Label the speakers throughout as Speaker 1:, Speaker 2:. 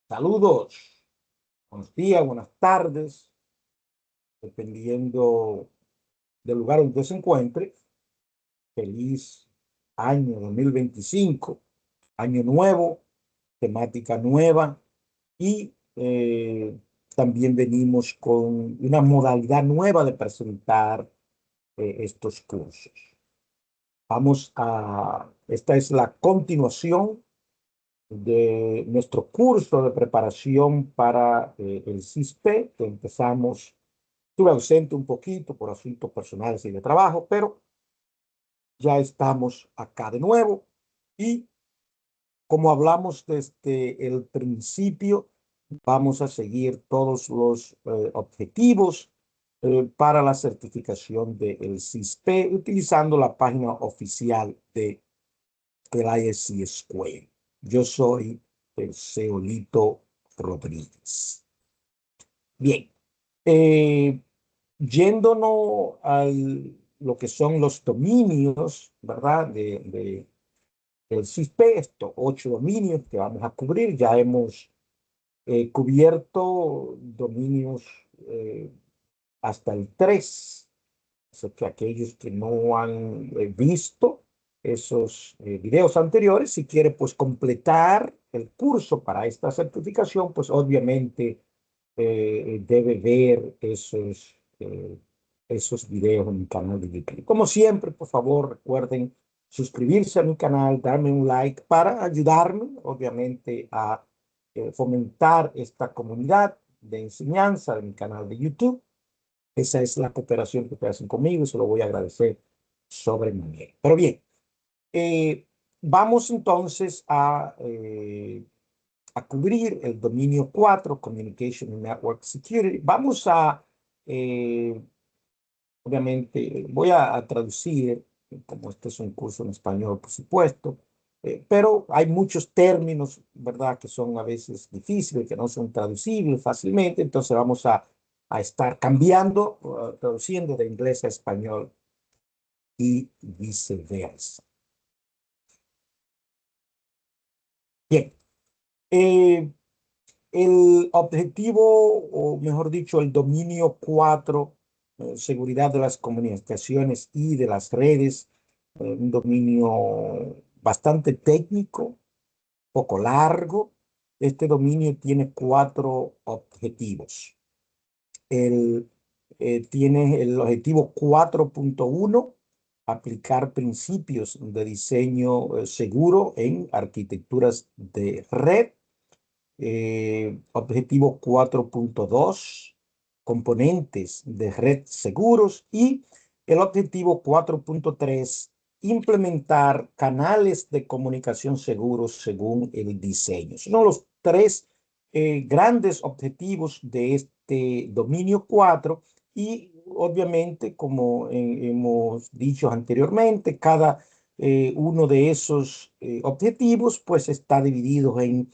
Speaker 1: Saludos, buenos días, buenas tardes, dependiendo del lugar donde se encuentre. Feliz año 2025, año nuevo, temática nueva y también venimos con una modalidad nueva de presentar estos cursos. Esta es la continuación de nuestro curso de preparación para el CISP, que empezamos. Estuve ausente un poquito por asuntos personales y de trabajo, pero ya estamos acá de nuevo y como hablamos desde el principio, vamos a seguir todos los objetivos para la certificación del CISP utilizando la página oficial del ISC Square. Yo soy el Seolito Rodríguez. Bien, eh, yéndonos a lo que son los dominios, ¿verdad? Del CISP, estos 8 dominios que vamos a cubrir. Ya hemos cubierto dominios hasta el 3. Así que aquellos que no han visto esos videos anteriores, si quiere pues completar el curso para esta certificación, pues obviamente debe ver esos videos en mi canal de YouTube. Como siempre, por favor, recuerden suscribirse a mi canal, darme un like para ayudarme, obviamente, a fomentar esta comunidad de enseñanza de mi canal de YouTube. Esa es la cooperación que ustedes hacen conmigo y se lo voy a agradecer sobremanera. Pero bien, eh, vamos entonces a cubrir el dominio 4, Communication and Network Security. Obviamente, voy a traducir, como este es un curso en español, por supuesto, pero hay muchos términos, ¿verdad?, que son a veces difíciles, que no son traducibles fácilmente, entonces vamos a estar cambiando, traduciendo de inglés a español y viceversa. Bien, el objetivo, o mejor dicho, el dominio 4, seguridad de las comunicaciones y de las redes, un dominio bastante técnico, poco largo. Este dominio tiene 4 objetivos. Tiene el objetivo 4.1, aplicar principios de diseño seguro en arquitecturas de red. Objetivo 4.2, componentes de red seguros. Y el objetivo 4.3, implementar canales de comunicación seguros según el diseño. Son los 3 grandes objetivos de este dominio 4 y obviamente, como hemos dicho anteriormente, cada uno de esos objetivos pues está dividido en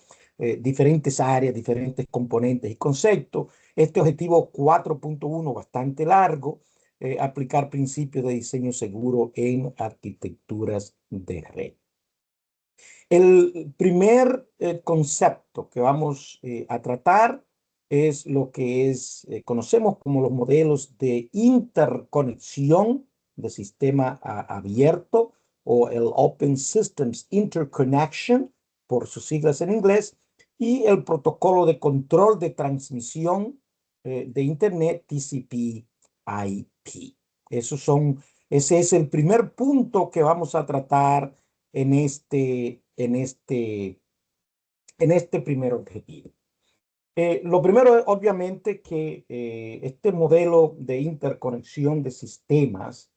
Speaker 1: diferentes áreas, diferentes componentes y conceptos. Este objetivo 4.1, bastante largo, aplicar principios de diseño seguro en arquitecturas de red. El primer concepto que vamos a tratar es lo que conocemos como los modelos de interconexión de sistema abierto, o el Open Systems Interconnection, por sus siglas en inglés, y el protocolo de control de transmisión de Internet, TCP/IP. Ese es el primer punto que vamos a tratar en este primer objetivo. Lo primero es obviamente que este modelo de interconexión de sistemas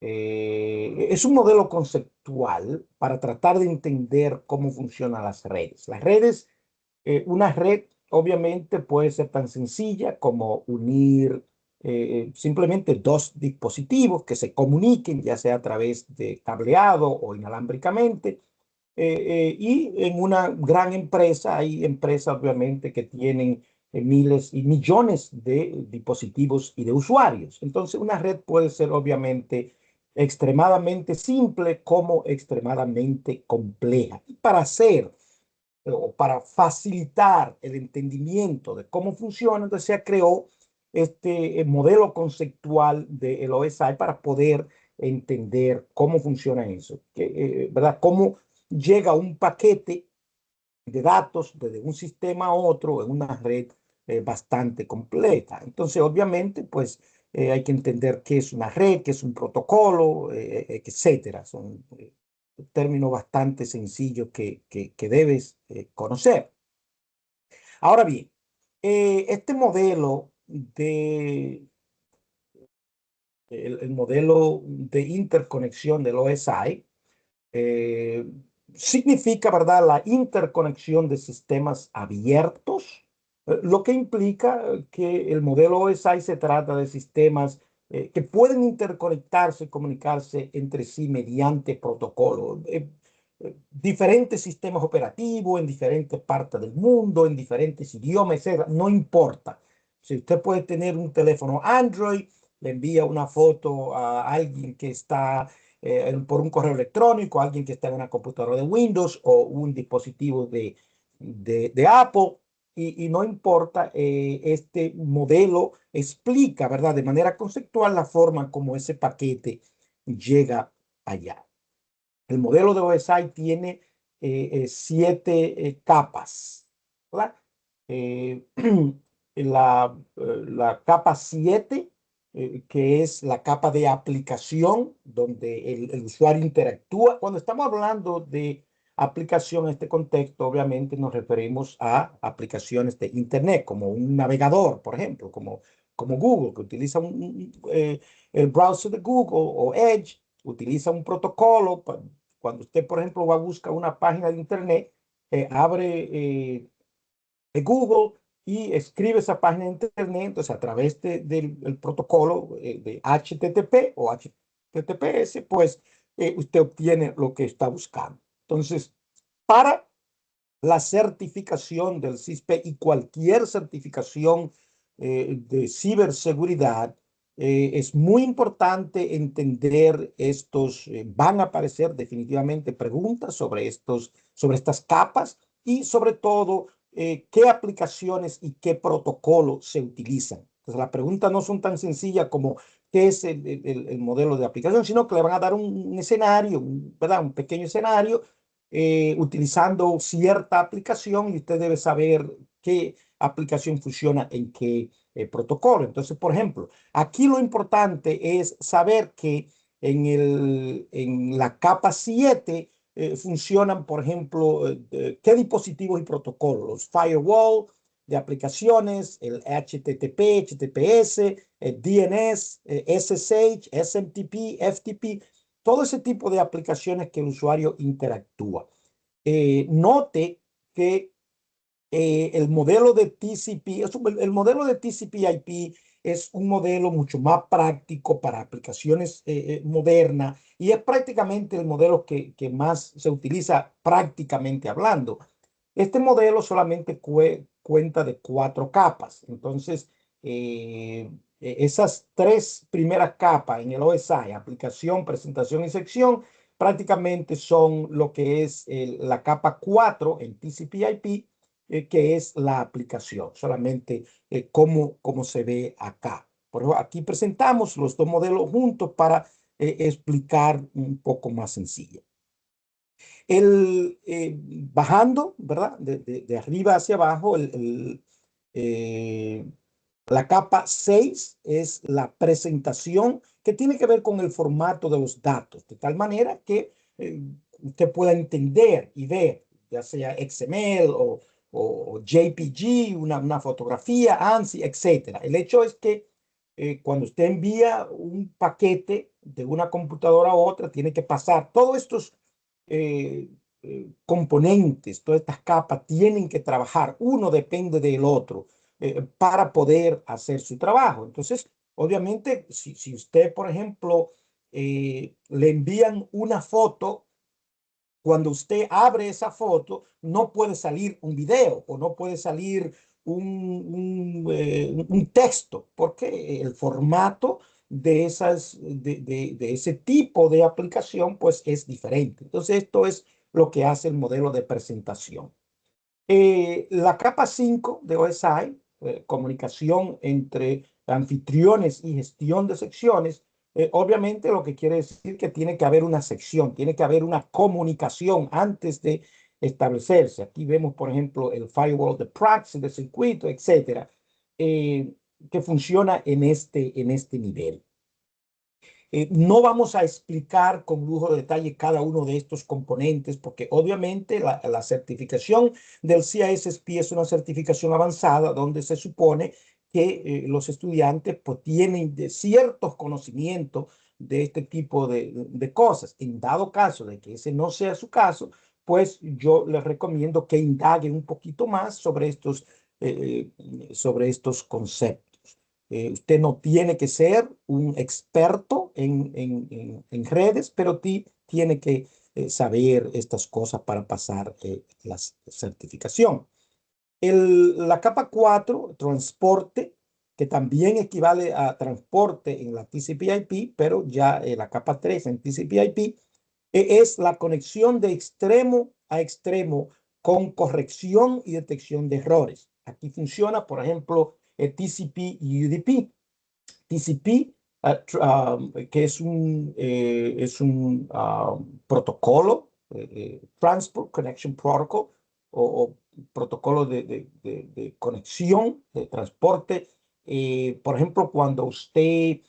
Speaker 1: es un modelo conceptual para tratar de entender cómo funcionan las redes. Las redes, una red obviamente puede ser tan sencilla como unir simplemente 2 dispositivos que se comuniquen, ya sea a través de cableado o inalámbricamente. Y en una gran empresa, hay empresas obviamente que tienen miles y millones de dispositivos y de usuarios. Entonces, una red puede ser obviamente extremadamente simple como extremadamente compleja. Y para hacer o para facilitar el entendimiento de cómo funciona, entonces se creó este modelo conceptual del OSI para poder entender cómo funciona eso, ¿verdad? Cómo llega un paquete de datos desde un sistema a otro en una red bastante completa. Entonces, obviamente, pues hay que entender qué es una red, qué es un protocolo, etcétera. Son términos bastante sencillos que debes conocer. Ahora bien, este modelo el modelo de interconexión del OSI eh, significa, ¿verdad?, la interconexión de sistemas abiertos, lo que implica que el modelo OSI se trata de sistemas que pueden interconectarse y comunicarse entre sí mediante protocolos. Diferentes sistemas operativos en diferentes partes del mundo, en diferentes idiomas, etc. No importa. Si usted puede tener un teléfono Android, le envía una foto a alguien que está por un correo electrónico, alguien que está en una computadora de Windows o un dispositivo de Apple, y no importa, este modelo explica, ¿verdad?, de manera conceptual la forma como ese paquete llega allá. El modelo de OSI tiene 7 capas, ¿verdad? Eh, la capa 7, que es la capa de aplicación, donde el usuario interactúa. Cuando estamos hablando de aplicación en este contexto, obviamente nos referimos a aplicaciones de Internet, como un navegador, por ejemplo, como Google, que utiliza el browser de Google o Edge, utiliza un protocolo. Cuando usted, por ejemplo, va a buscar una página de Internet, abre Google y escribe esa página de Internet, entonces a través del protocolo de HTTP o HTTPS, pues usted obtiene lo que está buscando. Entonces, para la certificación del CISP y cualquier certificación de ciberseguridad, es muy importante entender estos, van a aparecer definitivamente preguntas sobre estas capas y sobre todo qué aplicaciones y qué protocolos se utilizan. Entonces, las preguntas no son tan sencillas como qué es el modelo de aplicación, sino que le van a dar un escenario, ¿verdad? Un pequeño escenario utilizando cierta aplicación y usted debe saber qué aplicación funciona en qué protocolo. Entonces, por ejemplo, aquí lo importante es saber que en la capa 7 funcionan, por ejemplo, qué dispositivos y protocolos, los firewall de aplicaciones, el HTTP, HTTPS, el DNS, SSH, SMTP, FTP, todo ese tipo de aplicaciones que el usuario interactúa. Note que el modelo de TCP, el modelo de TCP/IP es un modelo mucho más práctico para aplicaciones modernas y es prácticamente el modelo que más se utiliza prácticamente hablando. Este modelo solamente cuenta de 4 capas. Entonces, esas 3 primeras capas en el OSI, aplicación, presentación y sección, prácticamente son lo que es la capa 4 en TCP/IP, que es la aplicación, solamente cómo se ve acá. Por ejemplo, aquí presentamos los dos modelos juntos para explicar un poco más sencillo. Bajando, ¿verdad? De arriba hacia abajo, eh, la capa 6 es la presentación que tiene que ver con el formato de los datos, de tal manera que usted pueda entender y ver, ya sea XML o JPG, una fotografía, ANSI, etcétera. El hecho es que cuando usted envía un paquete de una computadora a otra, tiene que pasar todos estos eh, componentes, todas estas capas tienen que trabajar, uno depende del otro para poder hacer su trabajo. Entonces, obviamente, si usted, por ejemplo, le envían una foto, cuando usted abre esa foto, no puede salir un video o no puede salir un texto, porque el formato de ese tipo de aplicación, pues es diferente. Entonces, esto es lo que hace el modelo de presentación. La capa 5 de OSI, comunicación entre anfitriones y gestión de secciones, obviamente lo que quiere decir que tiene que haber una sección, tiene que haber una comunicación antes de establecerse. Aquí vemos, por ejemplo, el firewall de proxy, de circuito, etcétera, que funciona en este nivel. No vamos a explicar con lujo de detalle cada uno de estos componentes porque obviamente la certificación del CISSP es una certificación avanzada donde se supone que los estudiantes pues, tienen ciertos conocimientos de este tipo de cosas. En dado caso de que ese no sea su caso, pues yo les recomiendo que indaguen un poquito más sobre estos conceptos. Usted no tiene que ser un experto en redes, pero tiene que saber estas cosas para pasar la certificación. La capa 4, transporte, que también equivale a transporte en la TCP/IP, pero ya la capa 3 en TCP/IP, es la conexión de extremo a extremo con corrección y detección de errores. Aquí funciona, por ejemplo, el TCP y UDP. TCP, que es un protocolo, Transport Connection Protocol, o protocolo de conexión, de transporte. Por ejemplo, cuando usted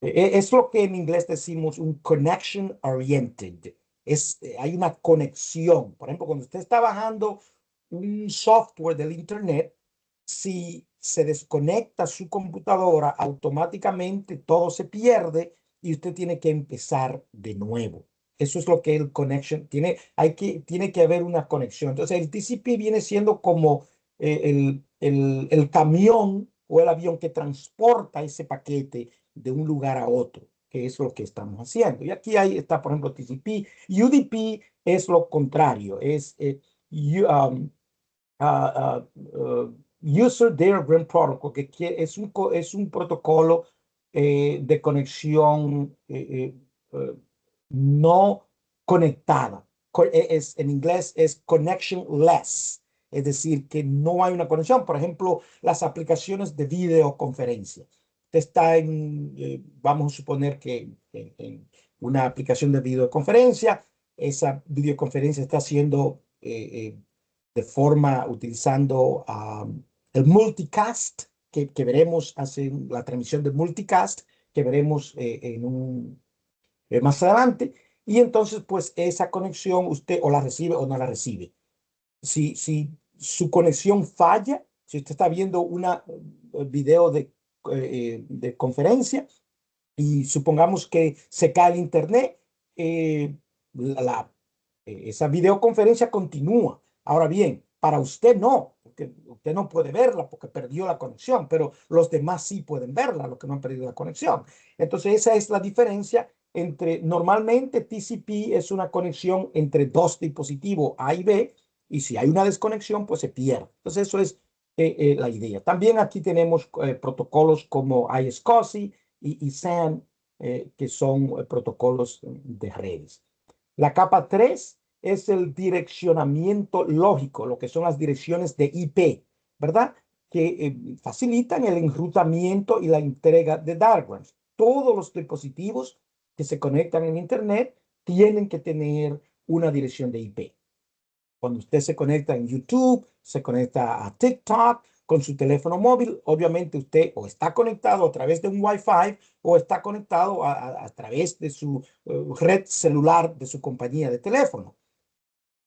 Speaker 1: es lo que en inglés decimos un connection oriented. Hay una conexión. Por ejemplo, cuando usted está bajando un software del Internet, si se desconecta su computadora, automáticamente todo se pierde y usted tiene que empezar de nuevo. Eso es lo que el connection tiene. Tiene que haber una conexión. Entonces, el TCP viene siendo como el camión o el avión que transporta ese paquete de un lugar a otro, que es lo que estamos haciendo. Y aquí está, por ejemplo, TCP. UDP es lo contrario, es User Diagram Protocol, es un protocolo de conexión no conectada. En inglés es connectionless, es decir, que no hay una conexión. Por ejemplo, las aplicaciones de videoconferencia. Usted está vamos a suponer que en una aplicación de videoconferencia, esa videoconferencia está siendo de forma utilizando el multicast que veremos hace la transmisión de multicast que veremos más adelante. Y entonces, pues esa conexión usted o la recibe o no la recibe. Si su conexión falla, si usted está viendo una video de conferencia y supongamos que se cae el internet, eh, la, esa videoconferencia continúa. Ahora bien, para usted no, porque usted no puede verla porque perdió la conexión, pero los demás sí pueden verla, los que no han perdido la conexión. Entonces, esa es la diferencia normalmente TCP es una conexión entre dos dispositivos A y B, y si hay una desconexión, pues se pierde. Entonces, eso es la idea. También aquí tenemos protocolos como iSCSI y SAN, que son protocolos de redes. La capa 3 es el direccionamiento lógico, lo que son las direcciones de IP, ¿verdad? Que facilitan el enrutamiento y la entrega de diagrams. Todos los dispositivos que se conectan en Internet tienen que tener una dirección de IP. Cuando usted se conecta en YouTube, se conecta a TikTok con su teléfono móvil, obviamente usted o está conectado a través de un Wi-Fi o está conectado a través de su red celular de su compañía de teléfono.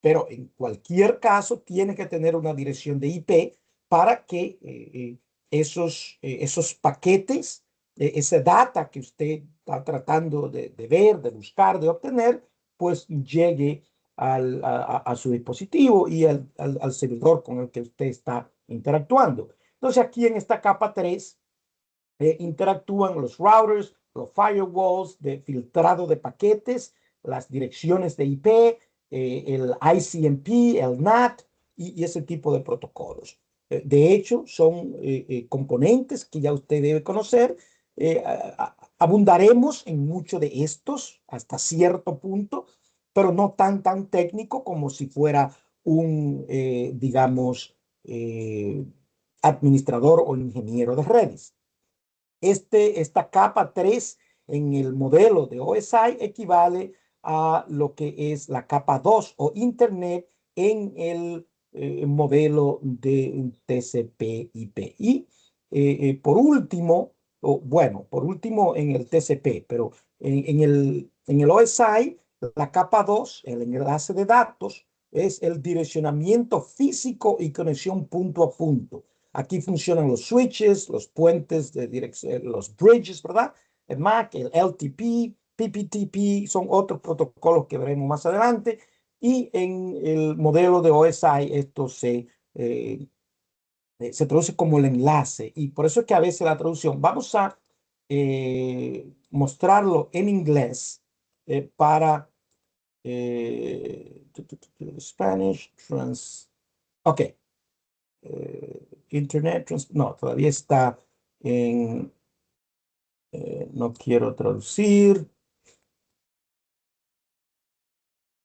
Speaker 1: Pero en cualquier caso tiene que tener una dirección de IP para que esos paquetes, esa data que usted está tratando de ver, de buscar, de obtener, pues llegue a su dispositivo y al servidor con el que usted está interactuando. Entonces aquí en esta capa 3 interactúan los routers, los firewalls de filtrado de paquetes, las direcciones de IP, el ICMP, el NAT y ese tipo de protocolos. De hecho, son componentes que ya usted debe conocer. Abundaremos en mucho de estos hasta cierto punto, pero no tan técnico como si fuera un, digamos, administrador o ingeniero de redes. Esta capa 3 en el modelo de OSI equivale a lo que es la capa 2 o Internet en el modelo de TCP/IP. Y por último, por último en el TCP, pero en el OSI, la capa 2, el enlace de datos, es el direccionamiento físico y conexión punto a punto. Aquí funcionan los switches, los puentes de dirección, los bridges, ¿verdad? El MAC, el LTP, PPTP, son otros protocolos que veremos más adelante. Y en el modelo de OSI esto se traduce como el enlace. Y por eso es que a veces la traducción, vamos a mostrarlo en inglés para Spanish Ok. Internet, no, todavía está en, no quiero traducir.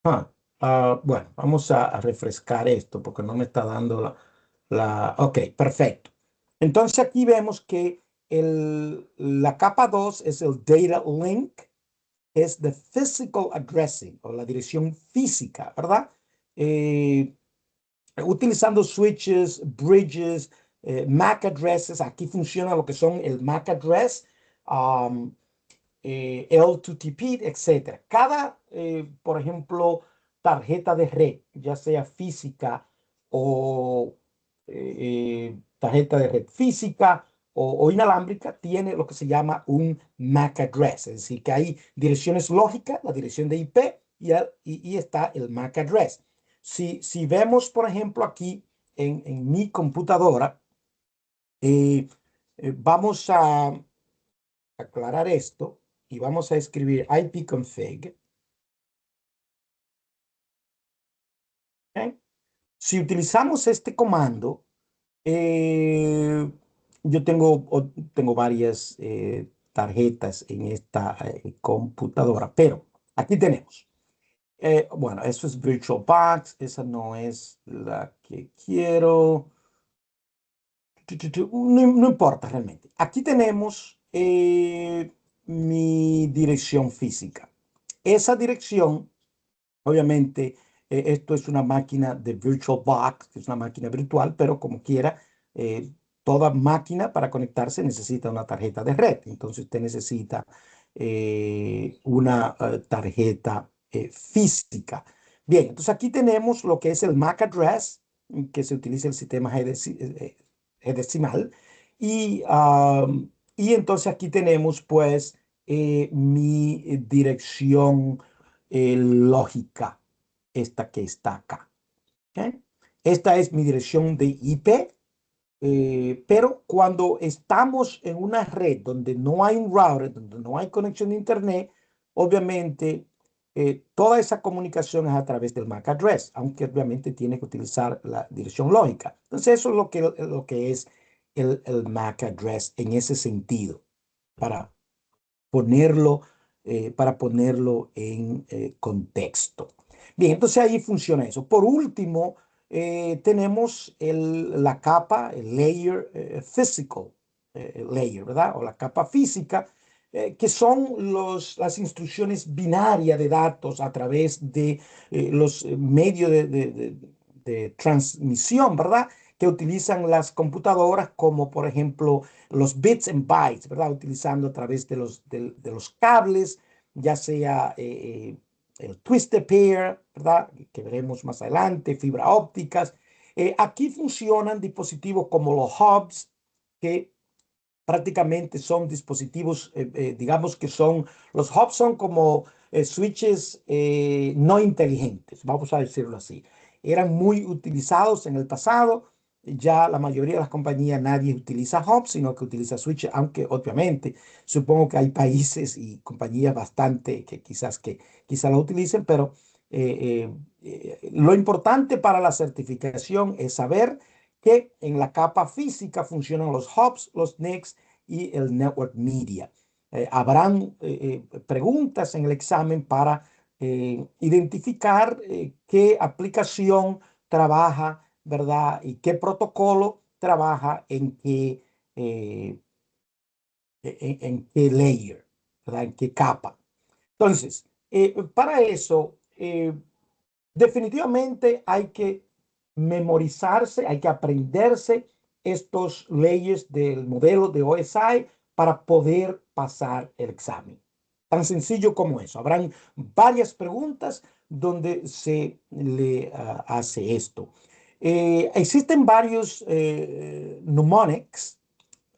Speaker 1: Bueno, vamos a refrescar esto porque no me está dando ok, perfecto. Entonces aquí vemos que la capa 2 es el data link, es the physical addressing o la dirección física, ¿verdad? Utilizando switches, bridges, MAC addresses. Aquí funciona lo que son el MAC address, um, L2TP, etcétera. Cada, por ejemplo, tarjeta de red, ya sea física o tarjeta de red física o inalámbrica, tiene lo que se llama un MAC address. Es decir, que hay direcciones lógicas, la dirección de IP y está el MAC address. Si vemos, por ejemplo, aquí en mi computadora, eh, vamos a aclarar esto y vamos a escribir ipconfig. ¿Ok? Si utilizamos este comando, eh, yo tengo varias tarjetas en esta computadora, pero aquí tenemos. Bueno, eso es VirtualBox, esa no es la que quiero. No importa realmente. Aquí tenemos mi dirección física. Esa dirección, obviamente, esto es una máquina de VirtualBox, que es una máquina virtual, pero como quiera, toda máquina para conectarse necesita una tarjeta de red. Entonces usted necesita una tarjeta física. Bien, entonces aquí tenemos lo que es el MAC address, que se utiliza el sistema hexadecimal. Y entonces aquí tenemos pues mi dirección lógica, esta que está acá. ¿Ok? Esta es mi dirección de IP, pero cuando estamos en una red donde no hay un router, donde no hay conexión de internet, obviamente toda esa comunicación es a través del MAC address, aunque obviamente tiene que utilizar la dirección lógica. Entonces eso es lo que es el MAC address en ese sentido, para ponerlo, para ponerlo en contexto. Bien, entonces ahí funciona eso. Por último, tenemos la capa, el layer physical layer, ¿verdad? O la capa física, que son las instrucciones binarias de datos a través de los medios de transmisión, ¿verdad? Que utilizan las computadoras, como por ejemplo los bits and bytes, ¿verdad? Utilizando a través de los cables, ya sea el twisted pair, ¿verdad? Que veremos más adelante, fibra ópticas. Aquí funcionan dispositivos como los hubs, que prácticamente son dispositivos, digamos que los hubs son como switches no inteligentes, vamos a decirlo así. Eran muy utilizados en el pasado. Ya la mayoría de las compañías, nadie utiliza hubs, sino que utiliza switches, aunque obviamente supongo que hay países y compañías bastante que quizás lo utilicen, pero lo importante para la certificación es saber que en la capa física funcionan los hubs, los NICs y el network media. Habrán preguntas en el examen para identificar qué aplicación trabaja, ¿verdad? Y qué protocolo trabaja en qué layer, ¿verdad? En qué capa. Entonces, para eso, definitivamente hay que memorizarse, hay que aprenderse estos leyes del modelo de OSI para poder pasar el examen. Tan sencillo como eso. Habrán varias preguntas donde se le hace esto. Existen varios mnemonics,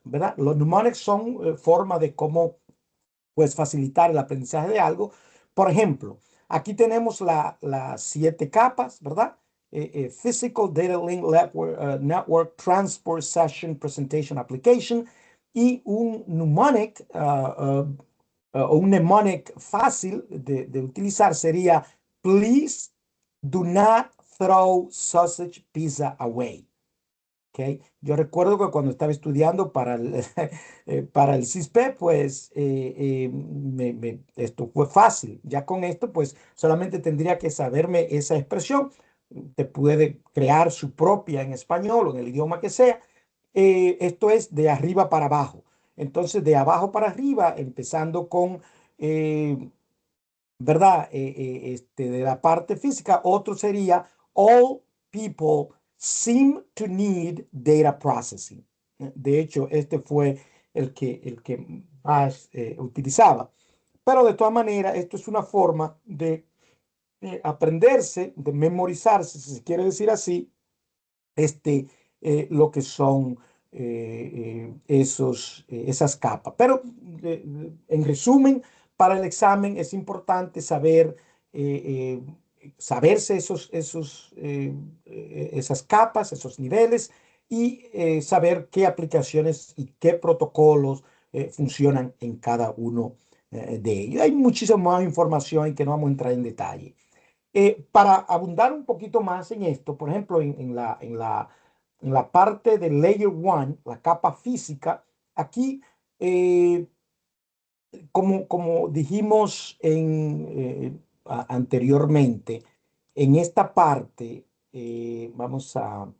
Speaker 1: ¿verdad? Los mnemonics son forma de cómo pues facilitar el aprendizaje de algo. Por ejemplo, aquí tenemos las 7 capas, ¿verdad? Physical Data Link Network Transport Session Presentation Application y un mnemonic, un mnemonic fácil de utilizar sería Please do not throw sausage pizza away. Okay. Yo recuerdo que cuando estaba estudiando para para el CISP, pues esto fue fácil. Ya con esto, pues solamente tendría que saberme esa expresión. Te puede crear su propia en español o en el idioma que sea. Esto es de arriba para abajo. Entonces, de abajo para arriba, empezando con eh, ¿verdad? De la parte física. Otro sería, all people seem to need data processing. De hecho, este fue el que más utilizaba. Pero de todas maneras, esto es una forma de aprenderse, de memorizarse, si se quiere decir así, lo que son esas capas. Pero en resumen, para el examen es importante saberse esas capas, esos niveles y saber qué aplicaciones y qué protocolos funcionan en cada uno de ellos. Hay muchísima más información en que no vamos a entrar en detalle. Para abundar un poquito más en esto, por ejemplo, en la parte de Layer 1, la capa física, aquí, como dijimos anteriormente, en esta parte, vamos a...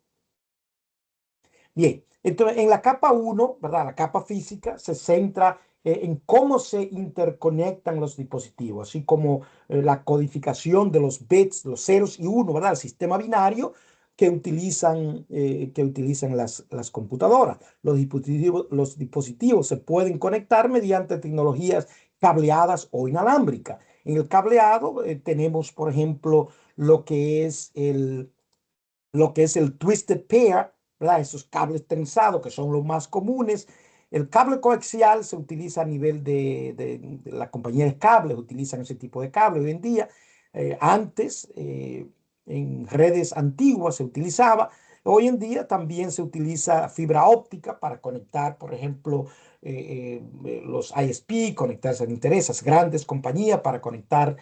Speaker 1: Bien, entonces en la capa 1, ¿verdad? La capa física se centra en cómo se interconectan los dispositivos, así como la codificación de los bits, los ceros y uno, ¿verdad? El sistema binario que utilizan las computadoras. Los dispositivos se pueden conectar mediante tecnologías cableadas o inalámbricas. En el cableado tenemos, por ejemplo, lo que es el twisted pair, ¿verdad? Esos cables trenzados que son los más comunes. El cable coaxial se utiliza a nivel de la compañía de cables, utilizan ese tipo de cable hoy en día. Antes, en redes antiguas se utilizaba. Hoy en día también se utiliza fibra óptica para conectar, por ejemplo, los ISP, conectarse a intereses, grandes compañías para conectar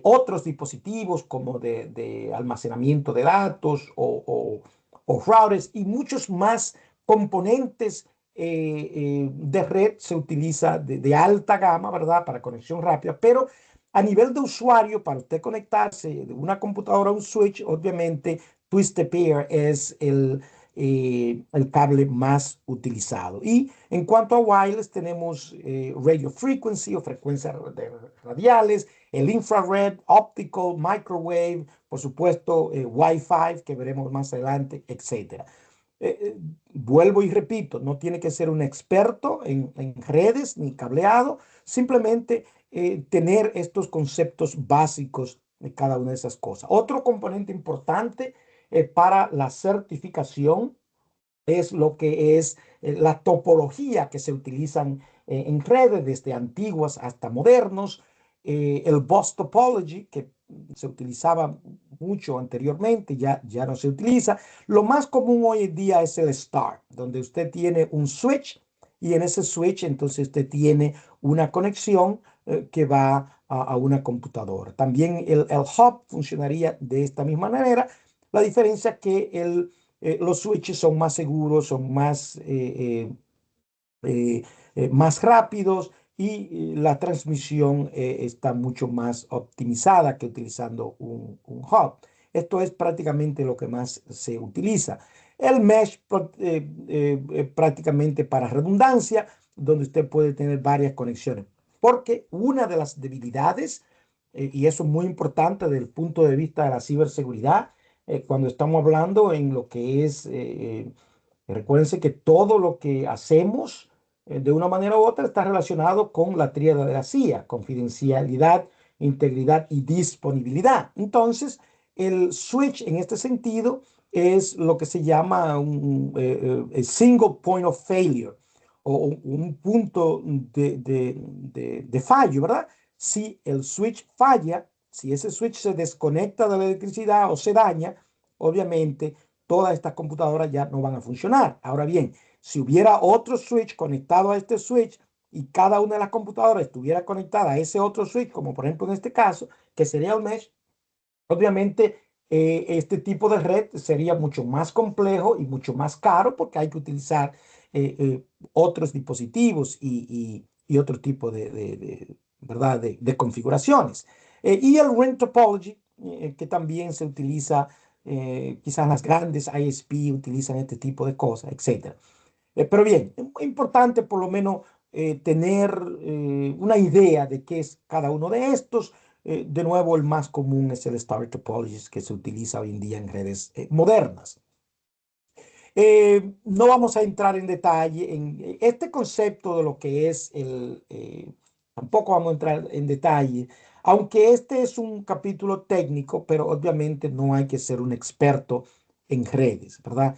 Speaker 1: otros dispositivos como de almacenamiento de datos o routers y muchos más componentes de red se utiliza de alta gama, ¿verdad? Para conexión rápida, pero a nivel de usuario, para usted conectarse de una computadora a un switch, obviamente Twisted Pair es el cable más utilizado. Y en cuanto a wireless, tenemos radio frequency o frecuencias radiales, el infrared, optical, microwave, por supuesto, Wi-Fi, que veremos más adelante, etcétera. Vuelvo y repito, no tiene que ser un experto en redes ni cableado, simplemente tener estos conceptos básicos de cada una de esas cosas. Otro componente importante para la certificación es lo que es la topología que se utilizan en redes, desde antiguas hasta modernos, el bus topology, que se utilizaba mucho anteriormente, ya no se utiliza. Lo más común hoy en día es el star, donde usted tiene un switch y en ese switch entonces usted tiene una conexión que va a una computadora. También el hub funcionaría de esta misma manera. La diferencia que los switches son más seguros, son más rápidos y la transmisión está mucho más optimizada que utilizando un hub. Esto es prácticamente lo que más se utiliza. El mesh prácticamente para redundancia, donde usted puede tener varias conexiones. Porque una de las debilidades, y eso es muy importante desde el punto de vista de la ciberseguridad, cuando estamos hablando en lo que es, recuérdense que todo lo que hacemos de una manera u otra está relacionado con la tríada de la CIA: confidencialidad, integridad y disponibilidad. Entonces, el switch en este sentido es lo que se llama un single point of failure, o un punto de fallo, ¿verdad? Si el switch falla, si ese switch se desconecta de la electricidad o se daña, obviamente todas estas computadoras ya no van a funcionar. Ahora bien, si hubiera otro switch conectado a este switch y cada una de las computadoras estuviera conectada a ese otro switch, como por ejemplo en este caso, que sería el mesh, obviamente este tipo de red sería mucho más complejo y mucho más caro, porque hay que utilizar otros dispositivos y otro tipo ¿verdad? De configuraciones. Y el ring topology, que también se utiliza, quizás las grandes ISP utilizan este tipo de cosas, etcétera. Pero bien, es muy importante por lo menos tener una idea de qué es cada uno de estos. De nuevo, el más común es el Star Topology, que se utiliza hoy en día en redes modernas. No vamos a entrar en detalle en este concepto de lo que es tampoco vamos a entrar en detalle, aunque este es un capítulo técnico, pero obviamente no hay que ser un experto en redes, ¿verdad?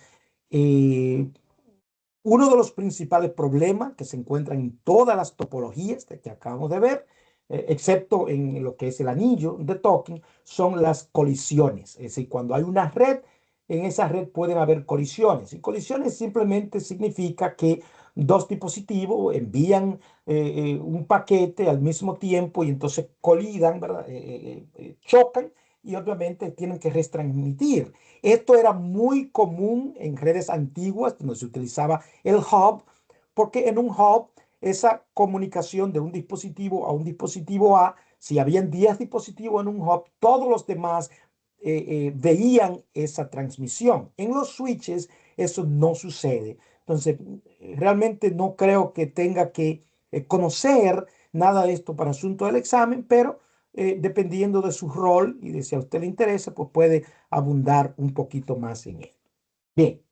Speaker 1: Eh, Uno de los principales problemas que se encuentran en todas las topologías que acabamos de ver, excepto en lo que es el anillo de Tolkien, son las colisiones. Es decir, cuando hay una red, en esa red pueden haber colisiones. Y colisiones simplemente significa que dos dispositivos envían un paquete al mismo tiempo y entonces colidan, ¿verdad? Chocan y obviamente tienen que retransmitir. Esto era muy común en redes antiguas donde se utilizaba el hub, porque en un hub esa comunicación de un dispositivo a un dispositivo A, si habían 10 dispositivos en un hub, todos los demás veían esa transmisión. En los switches eso no sucede. Entonces, realmente no creo que tenga que conocer nada de esto para asunto del examen, pero dependiendo de su rol y de si a usted le interesa, pues puede abundar un poquito más en él. Bien,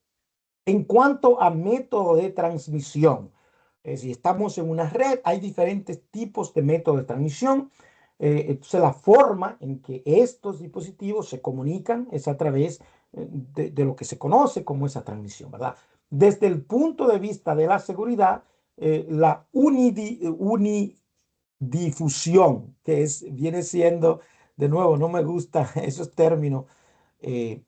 Speaker 1: en cuanto a método de transmisión, si estamos en una red, hay diferentes tipos de métodos de transmisión. Entonces, la forma en que estos dispositivos se comunican es a través de lo que se conoce como esa transmisión, ¿verdad? Desde el punto de vista de la seguridad, la unidifusión, que viene siendo, de nuevo, no me gustan esos términos.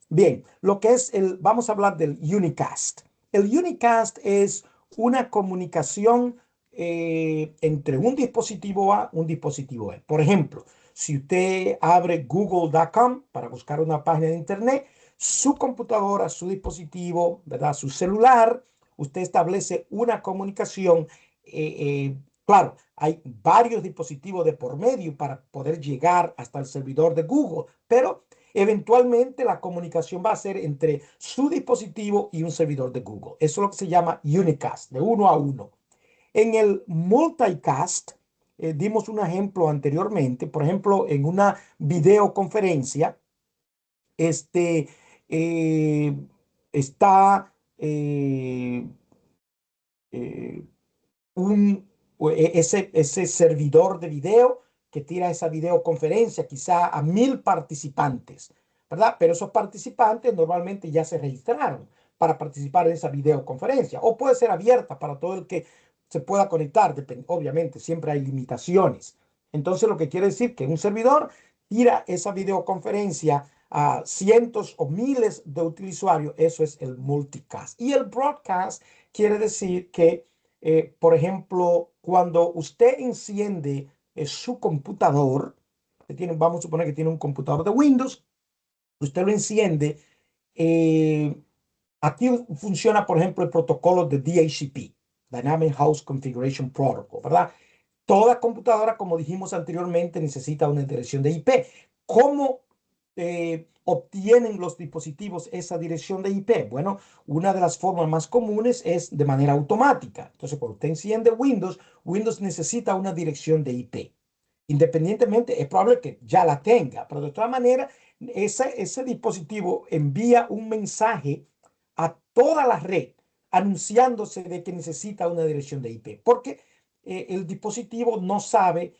Speaker 1: Bien, lo que es vamos a hablar del unicast. El unicast es una comunicación entre un dispositivo A y un dispositivo B. Por ejemplo, si usted abre google.com para buscar una página de internet, su computadora, su dispositivo, ¿verdad? Su celular, usted establece una comunicación. Claro, hay varios dispositivos de por medio para poder llegar hasta el servidor de Google, pero eventualmente la comunicación va a ser entre su dispositivo y un servidor de Google. Eso es lo que se llama unicast, de uno a uno. En el multicast, dimos un ejemplo anteriormente, por ejemplo, en una videoconferencia, este, eh, está eh, ese servidor de video que tira esa videoconferencia quizá a 1000 participantes, ¿verdad? Pero esos participantes normalmente ya se registraron para participar en esa videoconferencia, o puede ser abierta para todo el que se pueda conectar. Obviamente siempre hay limitaciones. Entonces lo que quiere decir que un servidor tira esa videoconferencia a cientos o miles de usuarios. Eso es el multicast. Y el broadcast quiere decir que por ejemplo, cuando usted enciende su computador, vamos a suponer que tiene un computador de Windows, usted lo enciende, eh, aquí funciona, por ejemplo, el protocolo de DHCP, Dynamic Host Configuration Protocol, ¿verdad? Toda computadora, como dijimos anteriormente, necesita una dirección de IP. ¿Cómo obtienen los dispositivos esa dirección de IP? Bueno, una de las formas más comunes es de manera automática. Entonces, cuando usted enciende Windows, Windows necesita una dirección de IP. Independientemente, es probable que ya la tenga, pero de todas maneras, ese dispositivo envía un mensaje a toda la red anunciándose de que necesita una dirección de IP, porque el dispositivo no sabe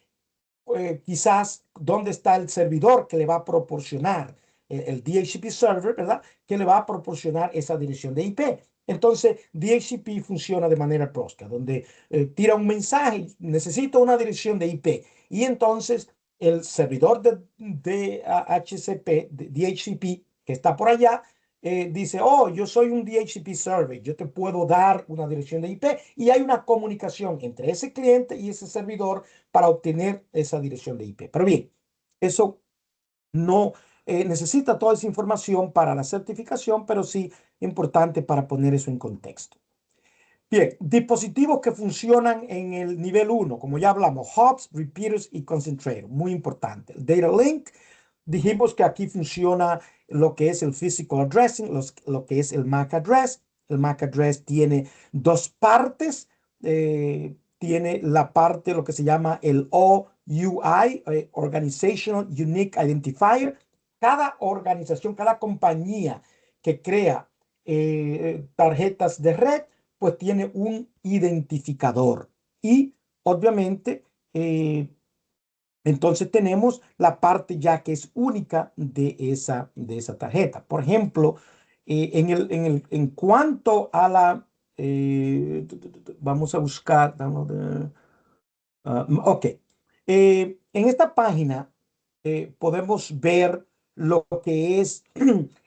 Speaker 1: quizás dónde está el servidor que le va a proporcionar, el DHCP server, ¿verdad? Que le va a proporcionar esa dirección de IP. Entonces, DHCP funciona de manera próspera, donde tira un mensaje, necesito una dirección de IP. Y entonces el servidor de HCP, de DHCP, que está por allá, dice, oh, yo soy un DHCP server, yo te puedo dar una dirección de IP y hay una comunicación entre ese cliente y ese servidor para obtener esa dirección de IP. Pero bien, eso no necesita toda esa información para la certificación, pero sí importante para poner eso en contexto. Bien, dispositivos que funcionan en el nivel 1, como ya hablamos, hubs, repeaters y concentrators, muy importante. El data link, dijimos que aquí funciona lo que es el physical addressing, lo que es el MAC address. El MAC address tiene dos partes. Tiene la parte, lo que se llama el OUI, Organizational Unique Identifier. Cada organización, cada compañía que crea tarjetas de red, pues tiene un identificador. Y obviamente, entonces tenemos la parte ya que es única de esa tarjeta. Por ejemplo, en cuanto a la, vamos a buscar, ok. En esta página podemos ver lo que es,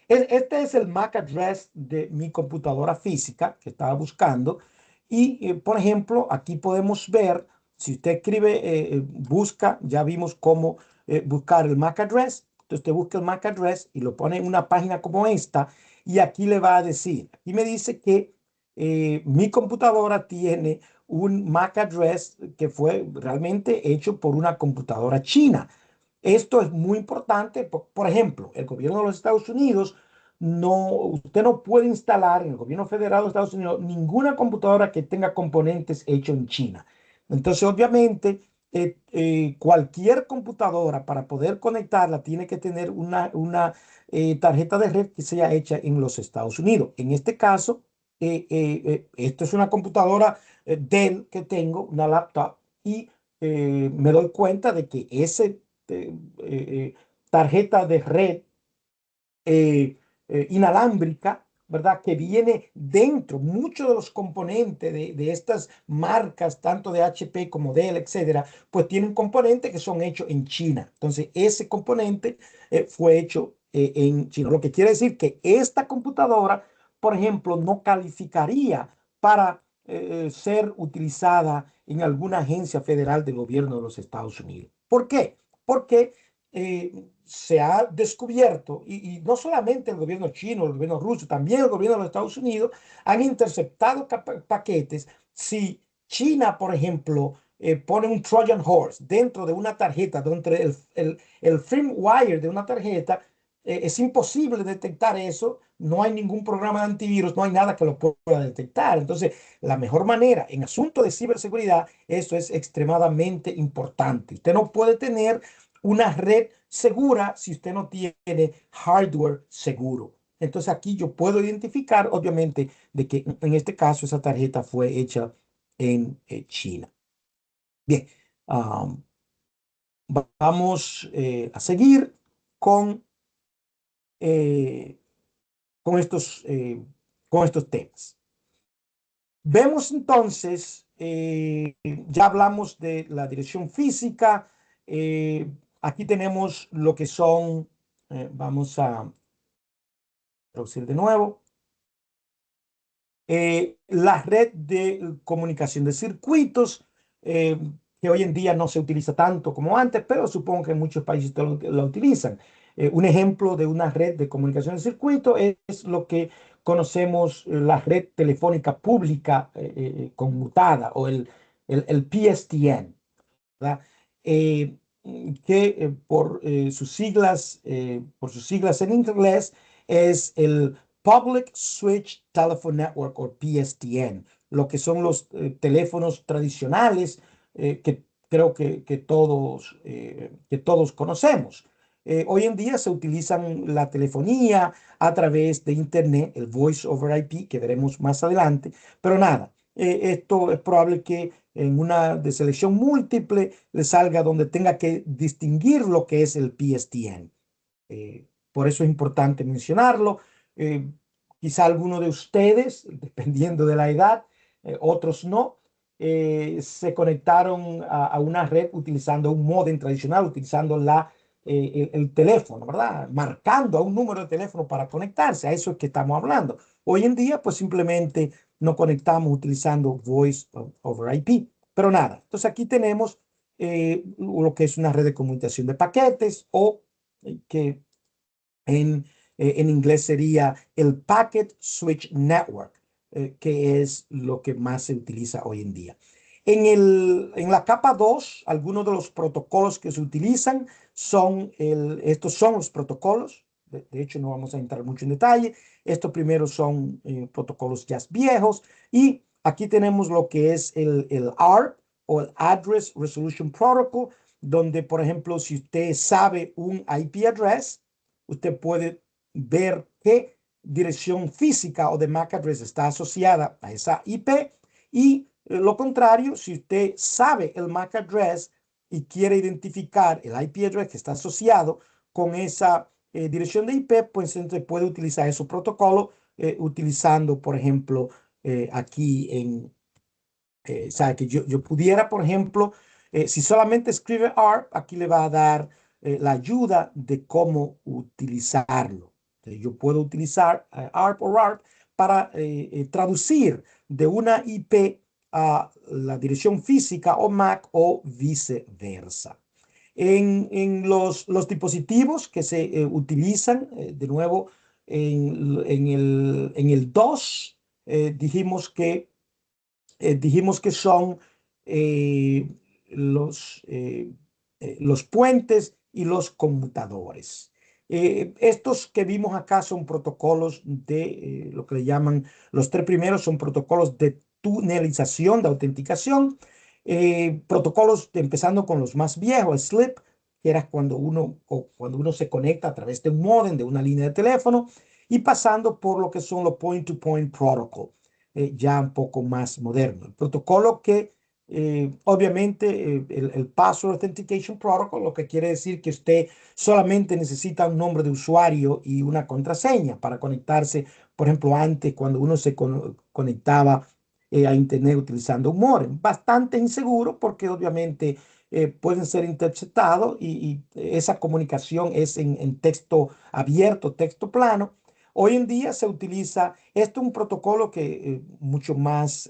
Speaker 1: este es el MAC address de mi computadora física que estaba buscando. Y, por ejemplo, aquí podemos ver, si usted escribe, busca, ya vimos cómo buscar el MAC address. Entonces usted busca el MAC address y lo pone en una página como esta. Y aquí le va a decir, aquí me dice que mi computadora tiene un MAC address que fue realmente hecho por una computadora china. Esto es muy importante. Por ejemplo, el gobierno de los Estados Unidos usted no puede instalar en el gobierno federal de Estados Unidos ninguna computadora que tenga componentes hechos en China. Entonces, obviamente, cualquier computadora para poder conectarla tiene que tener una tarjeta de red que sea hecha en los Estados Unidos. En este caso, esto es una computadora Dell que tengo, una laptop, y me doy cuenta de que ese tarjeta de red inalámbrica, ¿verdad? Que viene dentro, muchos de los componentes de estas marcas, tanto de HP como Dell, etcétera, pues tienen componentes que son hechos en China. Entonces, ese componente fue hecho en China. Lo que quiere decir que esta computadora, por ejemplo, no calificaría para ser utilizada en alguna agencia federal del gobierno de los Estados Unidos. ¿Por qué? Porque se ha descubierto, y no solamente el gobierno chino, el gobierno ruso, también el gobierno de los Estados Unidos han interceptado paquetes. Si China, por ejemplo, pone un Trojan Horse dentro de una tarjeta, dentro el firmware de una tarjeta, es imposible detectar eso. No hay ningún programa de antivirus, no hay nada que lo pueda detectar. Entonces, la mejor manera en asunto de ciberseguridad, eso es extremadamente importante. Usted no puede tener una red segura si usted no tiene hardware seguro. Entonces aquí yo puedo identificar, obviamente, de que en este caso esa tarjeta fue hecha en China. Bien, um, vamos a seguir con, eh, con, estos, eh, con estos temas. Vemos entonces, ya hablamos de la dirección física. Aquí tenemos lo que son, vamos a traducir de nuevo, la red de comunicación de circuitos, que hoy en día no se utiliza tanto como antes, pero supongo que en muchos países lo utilizan. Un ejemplo de una red de comunicación de circuito es lo que conocemos la red telefónica pública conmutada, o el PSTN. ¿verdad? Eh, que por sus siglas en inglés es el Public Switch Telephone Network o PSTN, lo que son los teléfonos tradicionales que creo que todos conocemos. Hoy en día se utilizan la telefonía a través de Internet, el Voice over IP, que veremos más adelante, pero nada, esto es probable que en una de selección múltiple le salga donde tenga que distinguir lo que es el PSTN. Por eso es importante mencionarlo. Eh, Quizá alguno de ustedes, dependiendo de la edad, otros no, se conectaron a una red utilizando un módem tradicional, utilizando el teléfono, ¿verdad? Marcando a un número de teléfono para conectarse. A eso es que estamos hablando. Hoy en día, pues simplemente nos conectamos utilizando Voice over IP. Pero nada, entonces aquí tenemos lo que es una red de comunicación de paquetes o que en inglés sería el Packet Switch Network, que es lo que más se utiliza hoy en día. En la capa 2, algunos de los protocolos que se utilizan estos son los protocolos. De hecho, no vamos a entrar mucho en detalle. Estos primeros son protocolos ya viejos. Y aquí tenemos lo que es el ARP o el Address Resolution Protocol, donde, por ejemplo, si usted sabe un IP address, usted puede ver qué dirección física o de MAC address está asociada a esa IP y lo contrario, si usted sabe el MAC address y quiere identificar el IP address que está asociado con esa dirección de IP, pues entonces puede utilizar esos protocolos utilizando, por ejemplo, aquí sabe que yo pudiera, por ejemplo, si solamente escribe ARP, aquí le va a dar la ayuda de cómo utilizarlo. Entonces, yo puedo utilizar ARP o RARP para traducir de una IP a la dirección física o MAC o viceversa. En los dispositivos que se utilizan, de nuevo, en el 2, dijimos que son eh, los puentes y los conmutadores. Estos que vimos acá son protocolos de lo que le llaman, los tres primeros son protocolos de tunelización, de autenticación, empezando con los más viejos, SLIP, que era cuando uno se conecta a través de un módem, de una línea de teléfono, y pasando por lo que son los point-to-point protocol, ya un poco más moderno. El protocolo que, obviamente, el Password Authentication Protocol, lo que quiere decir que usted solamente necesita un nombre de usuario y una contraseña para conectarse. Por ejemplo, antes, cuando uno se conectaba a Internet utilizando un modem. Bastante inseguro porque obviamente pueden ser interceptados y esa comunicación es en texto abierto, texto plano. Hoy en día se utiliza, esto es un protocolo que mucho más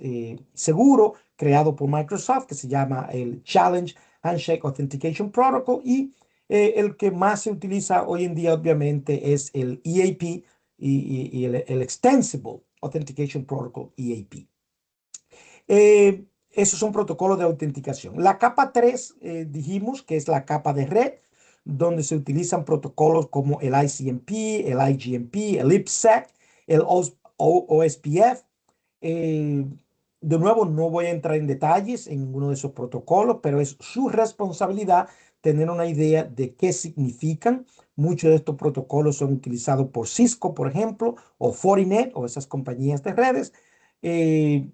Speaker 1: seguro, creado por Microsoft, que se llama el Challenge Handshake Authentication Protocol, y el que más se utiliza hoy en día obviamente es el EAP y el Extensible Authentication Protocol, EAP. Esos son protocolos de autenticación. La capa 3 dijimos que es la capa de red, donde se utilizan protocolos como el ICMP, el IGMP, el IPsec, el OSPF. Eh, de nuevo, no voy a entrar en detalles en ninguno de esos protocolos, pero es su responsabilidad tener una idea de qué significan. Muchos de estos protocolos son utilizados por Cisco, por ejemplo, o Fortinet, o esas compañías de redes. Eh,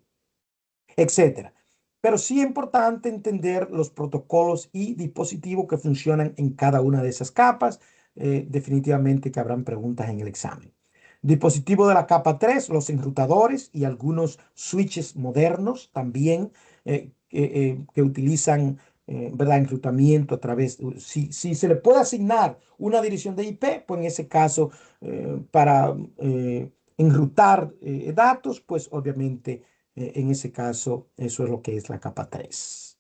Speaker 1: Etcétera. Pero sí es importante entender los protocolos y dispositivos que funcionan en cada una de esas capas. Definitivamente que habrán preguntas en el examen. Dispositivo de la capa 3, los enrutadores y algunos switches modernos también que utilizan ¿verdad? Enrutamiento a través, si se le puede asignar una dirección de IP, pues en ese caso para enrutar datos, pues obviamente en ese caso, eso es lo que es la capa 3.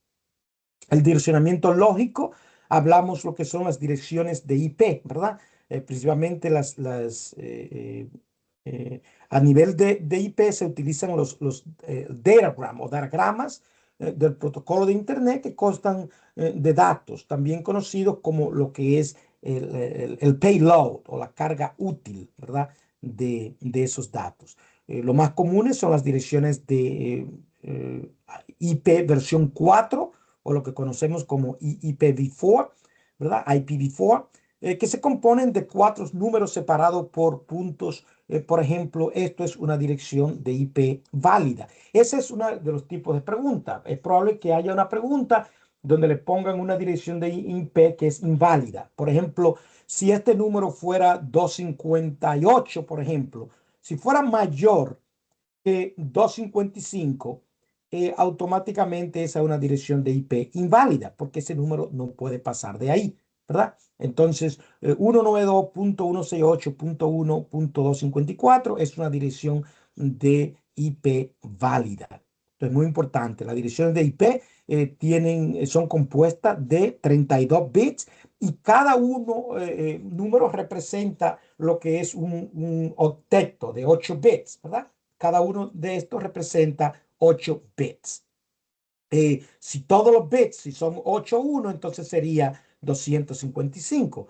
Speaker 1: El direccionamiento lógico, hablamos lo que son las direcciones de IP, ¿verdad? Principalmente a nivel de IP se utilizan los datagram o datagramas, del protocolo de Internet que constan de datos, también conocidos como lo que es el payload o la carga útil, ¿verdad? De esos datos. Lo más comunes son las direcciones de IP versión 4 o lo que conocemos como IPv4, ¿verdad? IPv4, que se componen de 4 números separados por puntos. Por ejemplo, esto es una dirección de IP válida. Ese es uno de los tipos de preguntas. Es probable que haya una pregunta donde le pongan una dirección de IP que es inválida. Por ejemplo, si este número fuera 258, por ejemplo, si fuera mayor que 255, automáticamente esa es una dirección de IP inválida, porque ese número no puede pasar de ahí, ¿verdad? Entonces, 192.168.1.254 es una dirección de IP válida. Entonces, muy importante, las direcciones de IP son compuestas de 32 bits y cada número representa lo que es un octeto de 8 bits, ¿verdad? Cada uno de estos representa 8 bits. Si todos los bits, si son 8 1, entonces sería 255.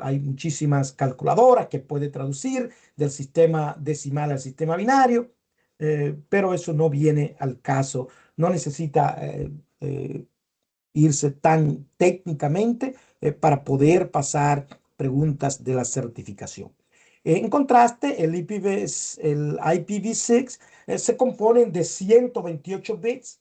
Speaker 1: Hay muchísimas calculadoras que puede traducir del sistema decimal al sistema binario, pero eso no viene al caso. No necesita irse tan técnicamente para poder pasar preguntas de la certificación. En contraste, el IPv6 se compone de 128 bits,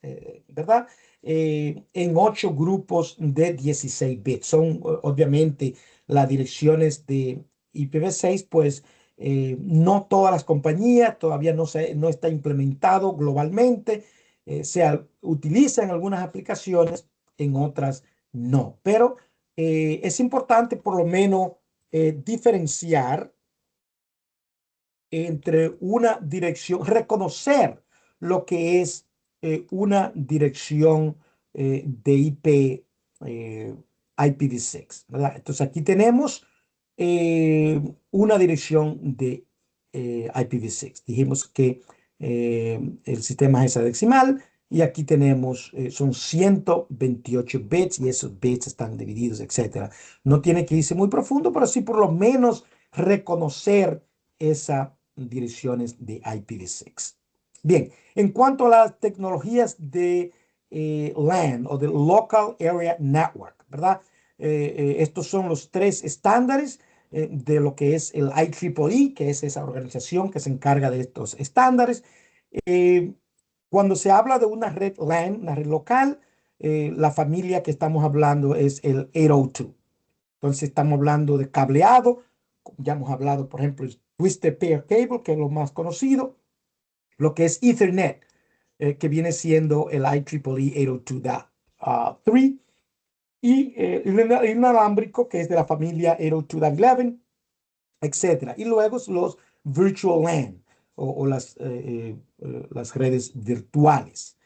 Speaker 1: ¿verdad? En 8 grupos de 16 bits. Son obviamente las direcciones de IPv6, pues no todas las compañías, todavía no está implementado globalmente. Se utiliza en algunas aplicaciones, en otras no. Pero es importante por lo menos diferenciar entre una dirección, reconocer lo que es una dirección de IP IPv6, ¿verdad? Entonces aquí tenemos una dirección de IPv6. Dijimos que el sistema es hexadecimal y aquí tenemos, son 128 bits y esos bits están divididos, etcétera. No tiene que irse muy profundo, pero sí por lo menos reconocer esas direcciones de IPv6. Bien, en cuanto a las tecnologías de LAN o de Local Area Network, ¿verdad? Estos son los 3 estándares de lo que es el IEEE, que es esa organización que se encarga de estos estándares. Eh, Cuando se habla de una red LAN, una red local, la familia que estamos hablando es el 802. Entonces estamos hablando de cableado. Ya hemos hablado, por ejemplo, el Twisted Pair Cable, que es lo más conocido. Lo que es Ethernet, que viene siendo el IEEE 802.3. Y el inalámbrico, que es de la familia 802.11, etcétera. Y luego los virtual LAN o las redes virtuales,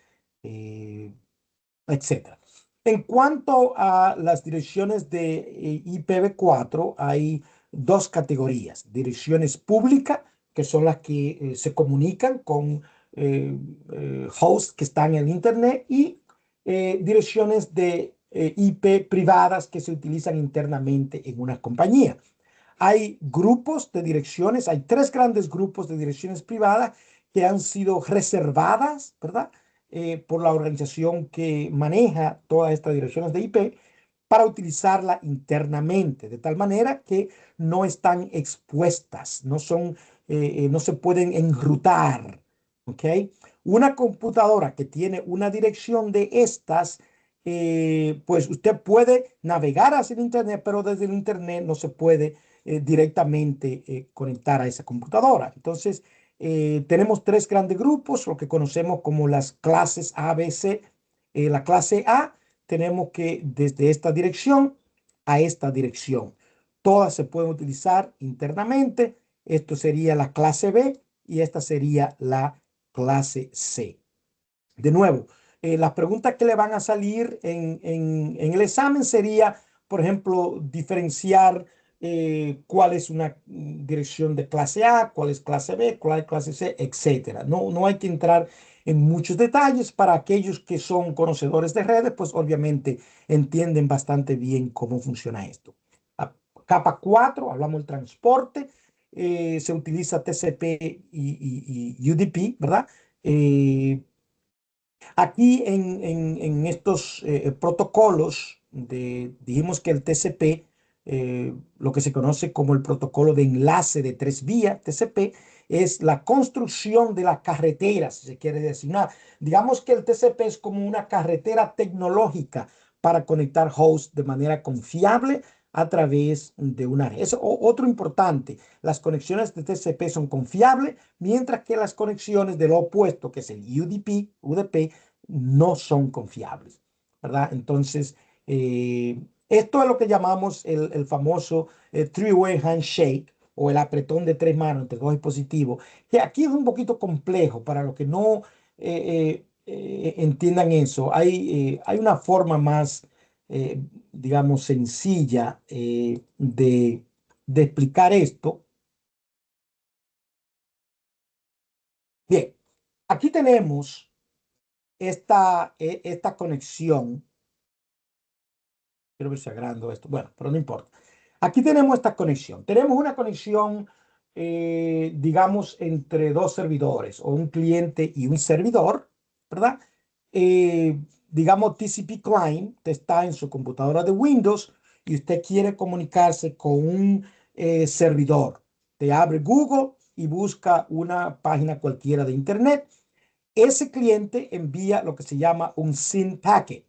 Speaker 1: etcétera. En cuanto a las direcciones de IPv4, hay 2 categorías: direcciones públicas, que son las que se comunican con hosts que están en el Internet, y direcciones de IP privadas que se utilizan internamente en una compañía. Hay grupos de direcciones, hay 3 grandes grupos de direcciones privadas que han sido reservadas, ¿verdad? Por la organización que maneja todas estas direcciones de IP para utilizarla internamente, de tal manera que no están expuestas, no se pueden enrutar, ¿ok? Una computadora que tiene una dirección de estas, pues usted puede navegar hacia el Internet, pero desde el Internet no se puede directamente conectar a esa computadora. Entonces, tenemos 3 grandes grupos, lo que conocemos como las clases A, B, C. La clase A, tenemos que desde esta dirección a esta dirección. Todas se pueden utilizar internamente. Esto sería la clase B y esta sería la clase C. De nuevo, las preguntas que le van a salir en el examen sería, por ejemplo, diferenciar cuál es una dirección de clase A, cuál es clase B, cuál es clase C, etcétera. No, no hay que entrar en muchos detalles. Para aquellos que son conocedores de redes, pues obviamente entienden bastante bien cómo funciona esto. A capa 4, hablamos del transporte, se utiliza TCP y UDP, ¿verdad? Eh, Aquí en estos protocolos, dijimos que el TCP, lo que se conoce como el protocolo de enlace de tres vías, TCP, es la construcción de la carretera, si se quiere decir. Digamos que el TCP es como una carretera tecnológica para conectar hosts de manera confiable a través de una red. Eso, otro importante, las conexiones de TCP son confiables, mientras que las conexiones de lo opuesto, que es el UDP, no son confiables, ¿verdad? Entonces, esto es lo que llamamos el famoso three-way handshake o el apretón de tres manos entre dos dispositivos, que aquí es un poquito complejo para los que no entiendan eso. Hay una forma más, digamos, sencilla de explicar esto. Bien, aquí tenemos esta conexión. Quiero ver si agrando esto. Bueno, pero no importa. Aquí tenemos esta conexión. Tenemos una conexión, digamos, entre dos servidores o un cliente y un servidor, ¿verdad? Digamos, TCP Client está en su computadora de Windows y usted quiere comunicarse con un servidor. Te abre Google y busca una página cualquiera de Internet. Ese cliente envía lo que se llama un SYN packet.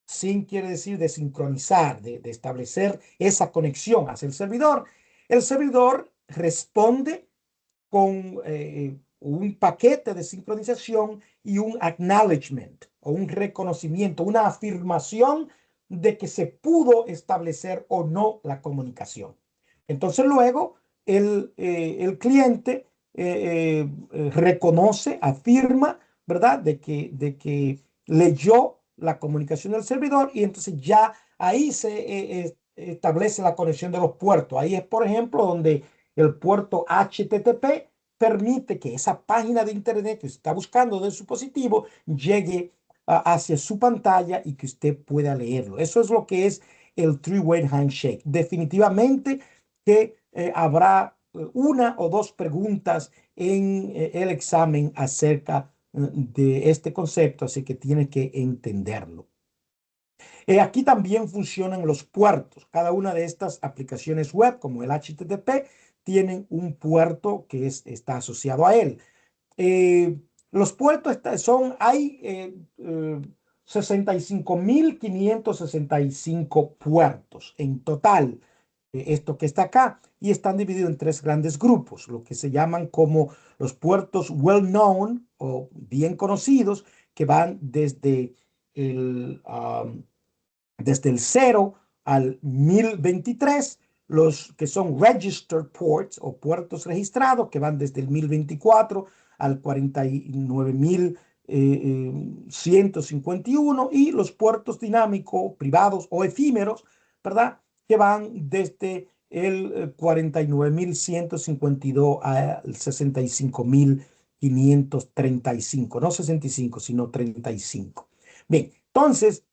Speaker 1: Sync quiere decir de sincronizar, de establecer esa conexión hacia el servidor. El servidor responde con un paquete de sincronización y un acknowledgement o un reconocimiento, una afirmación de que se pudo establecer o no la comunicación. Entonces luego el cliente reconoce, afirma, ¿verdad? De que leyó la comunicación del servidor y entonces ya ahí se establece la conexión de los puertos. Ahí es, por ejemplo, donde el puerto HTTP permite que esa página de internet que está buscando del dispositivo llegue hacia su pantalla y que usted pueda leerlo. Eso es lo que es el three-way handshake. Definitivamente que habrá una o dos preguntas en el examen acerca de este concepto, así que tiene que entenderlo. Aquí también funcionan los puertos. Cada una de estas aplicaciones web, como el HTTP, tienen un puerto que está asociado a él. Eh, los puertos hay 65.565 puertos en total, esto que está acá, y están divididos en tres grandes grupos, lo que se llaman como los puertos well known o bien conocidos, que van el, um, desde el 0 al 1023, los que son registered ports o puertos registrados, que van desde el 1024 al 49.151, y los puertos dinámicos, privados o efímeros, ¿verdad? Que van desde el 49.152 al 65.535, no 65, sino 35. Bien, entonces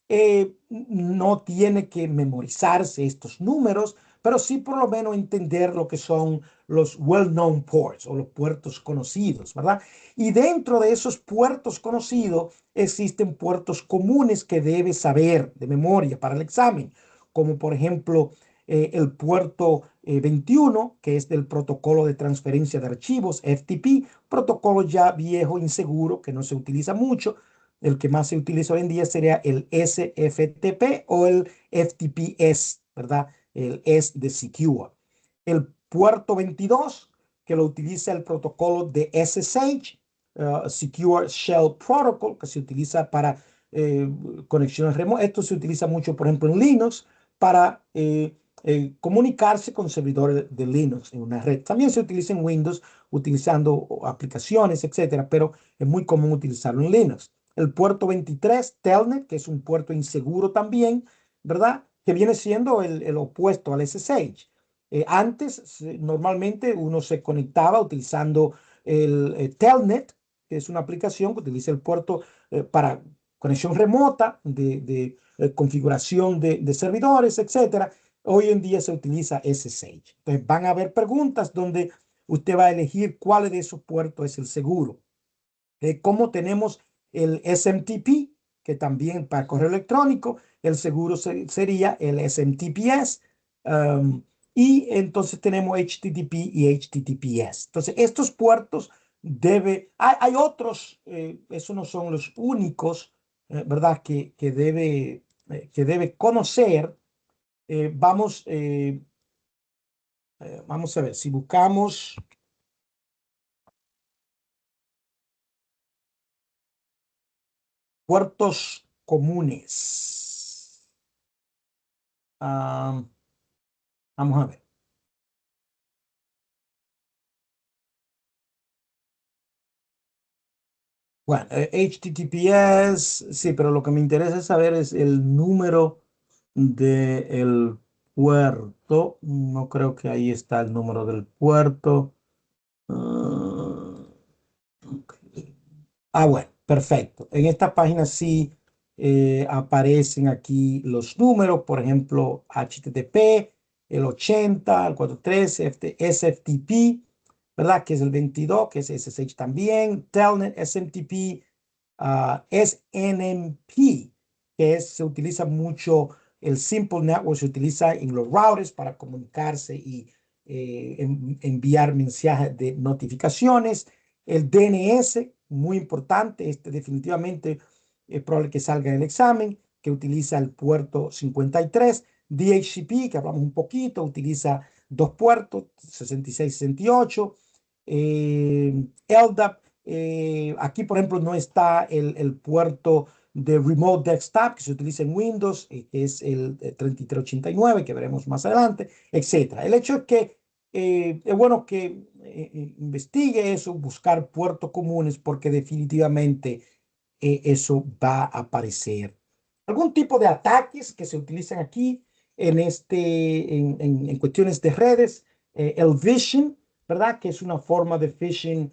Speaker 1: no tiene que memorizarse estos números, pero sí por lo menos entender lo que son los well-known ports o los puertos conocidos, ¿verdad? Y dentro de esos puertos conocidos existen puertos comunes que debe saber de memoria para el examen, como por ejemplo el puerto 21, que es del protocolo de transferencia de archivos, FTP, protocolo ya viejo, inseguro, que no se utiliza mucho. El que más se utiliza hoy en día sería el SFTP o el FTPS, ¿verdad? El S de Secure. El puerto 22, que lo utiliza el protocolo de SSH, Secure Shell Protocol, que se utiliza para conexiones remotas. Esto se utiliza mucho, por ejemplo, en Linux para comunicarse con servidores de Linux en una red. También se utiliza en Windows utilizando aplicaciones, etcétera, pero es muy común utilizarlo en Linux. El puerto 23, Telnet, que es un puerto inseguro también, ¿verdad? Que viene siendo el opuesto al SSH. Normalmente uno se conectaba utilizando el Telnet, que es una aplicación que utiliza el puerto para conexión remota de configuración de servidores, etcétera. Hoy en día se utiliza SSH. Entonces van a haber preguntas donde usted va a elegir cuál de esos puertos es el seguro. Como tenemos el SMTP, que también para correo electrónico, el seguro sería el SMTPS. um, y entonces tenemos HTTP y HTTPS. Entonces, estos puertos hay otros, esos no son los únicos, ¿verdad? Que debe conocer. Vamos a ver, si buscamos puertos comunes. Ah, vamos a ver. Bueno, HTTPS, sí, pero lo que me interesa saber es el número del puerto. No creo que ahí está el número del puerto. Ah, ok. Bueno, perfecto. En esta página sí aparecen aquí los números, por ejemplo, HTTP, el 80, el 43, SFTP, ¿verdad? Que es el 22, que es SSH también, Telnet, SMTP, SNMP, se utiliza mucho, el Simple Network se utiliza en los routers para comunicarse y enviar mensajes de notificaciones. El DNS, muy importante, definitivamente es probable que salga en el examen, que utiliza el puerto 53. DHCP, que hablamos un poquito, utiliza dos puertos, 66 y 68. LDAP, aquí por ejemplo no está el puerto de Remote Desktop que se utiliza en Windows, que es el 3389, que veremos más adelante, etcétera. El hecho es que es bueno que investigue eso, buscar puertos comunes, porque definitivamente eso va a aparecer. Algún tipo de ataques que se utilizan aquí en cuestiones de redes, el phishing, ¿verdad? Que es una forma de phishing,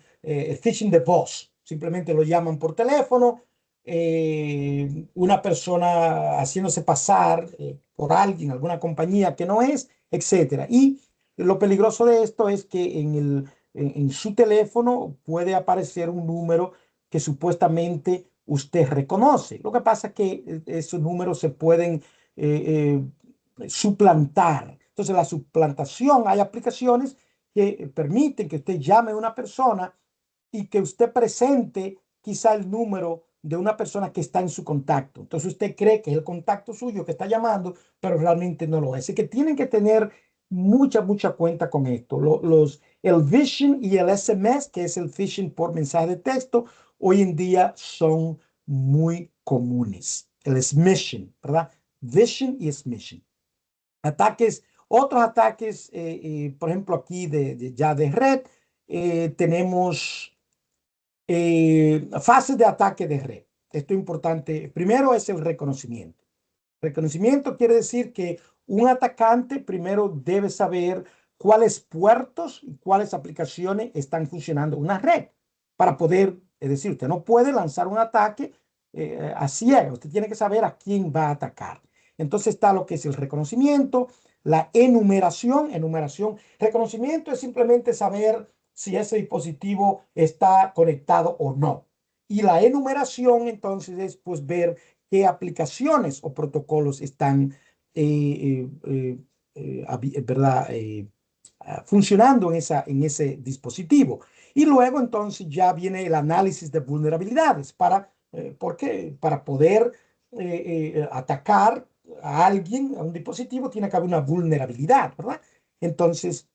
Speaker 1: phishing de voz. Simplemente lo llaman por teléfono, una persona haciéndose pasar por alguien, alguna compañía que no es, etcétera. Y lo peligroso de esto es que en su teléfono puede aparecer un número que supuestamente usted reconoce. Lo que pasa es que esos números se pueden suplantar. Entonces, la suplantación, hay aplicaciones que permiten que usted llame a una persona y que usted presente quizá el número de una persona que está en su contacto. Entonces usted cree que es el contacto suyo que está llamando, pero realmente no lo es. Así que tienen que tener mucha cuenta con esto. El phishing y el SMS, que es el phishing por mensaje de texto, hoy en día son muy comunes. El smishing, ¿verdad? Phishing y smishing. Ataques, otros ataques, por ejemplo, aquí ya de red, tenemos fases de ataque de red. Esto es importante. Primero es el reconocimiento. Reconocimiento quiere decir que un atacante primero debe saber cuáles puertos y cuáles aplicaciones están funcionando en una red para poder, es decir, usted no puede lanzar un ataque a ciega, usted tiene que saber a quién va a atacar. Entonces está lo que es el reconocimiento, la reconocimiento es simplemente saber si ese dispositivo está conectado o no. Y la enumeración entonces es pues ver qué aplicaciones o protocolos están ¿verdad? Funcionando en ese dispositivo. Y luego entonces ya viene el análisis de vulnerabilidades ¿por qué? Para poder atacar a alguien, a un dispositivo, tiene que haber una vulnerabilidad, ¿verdad? Entonces,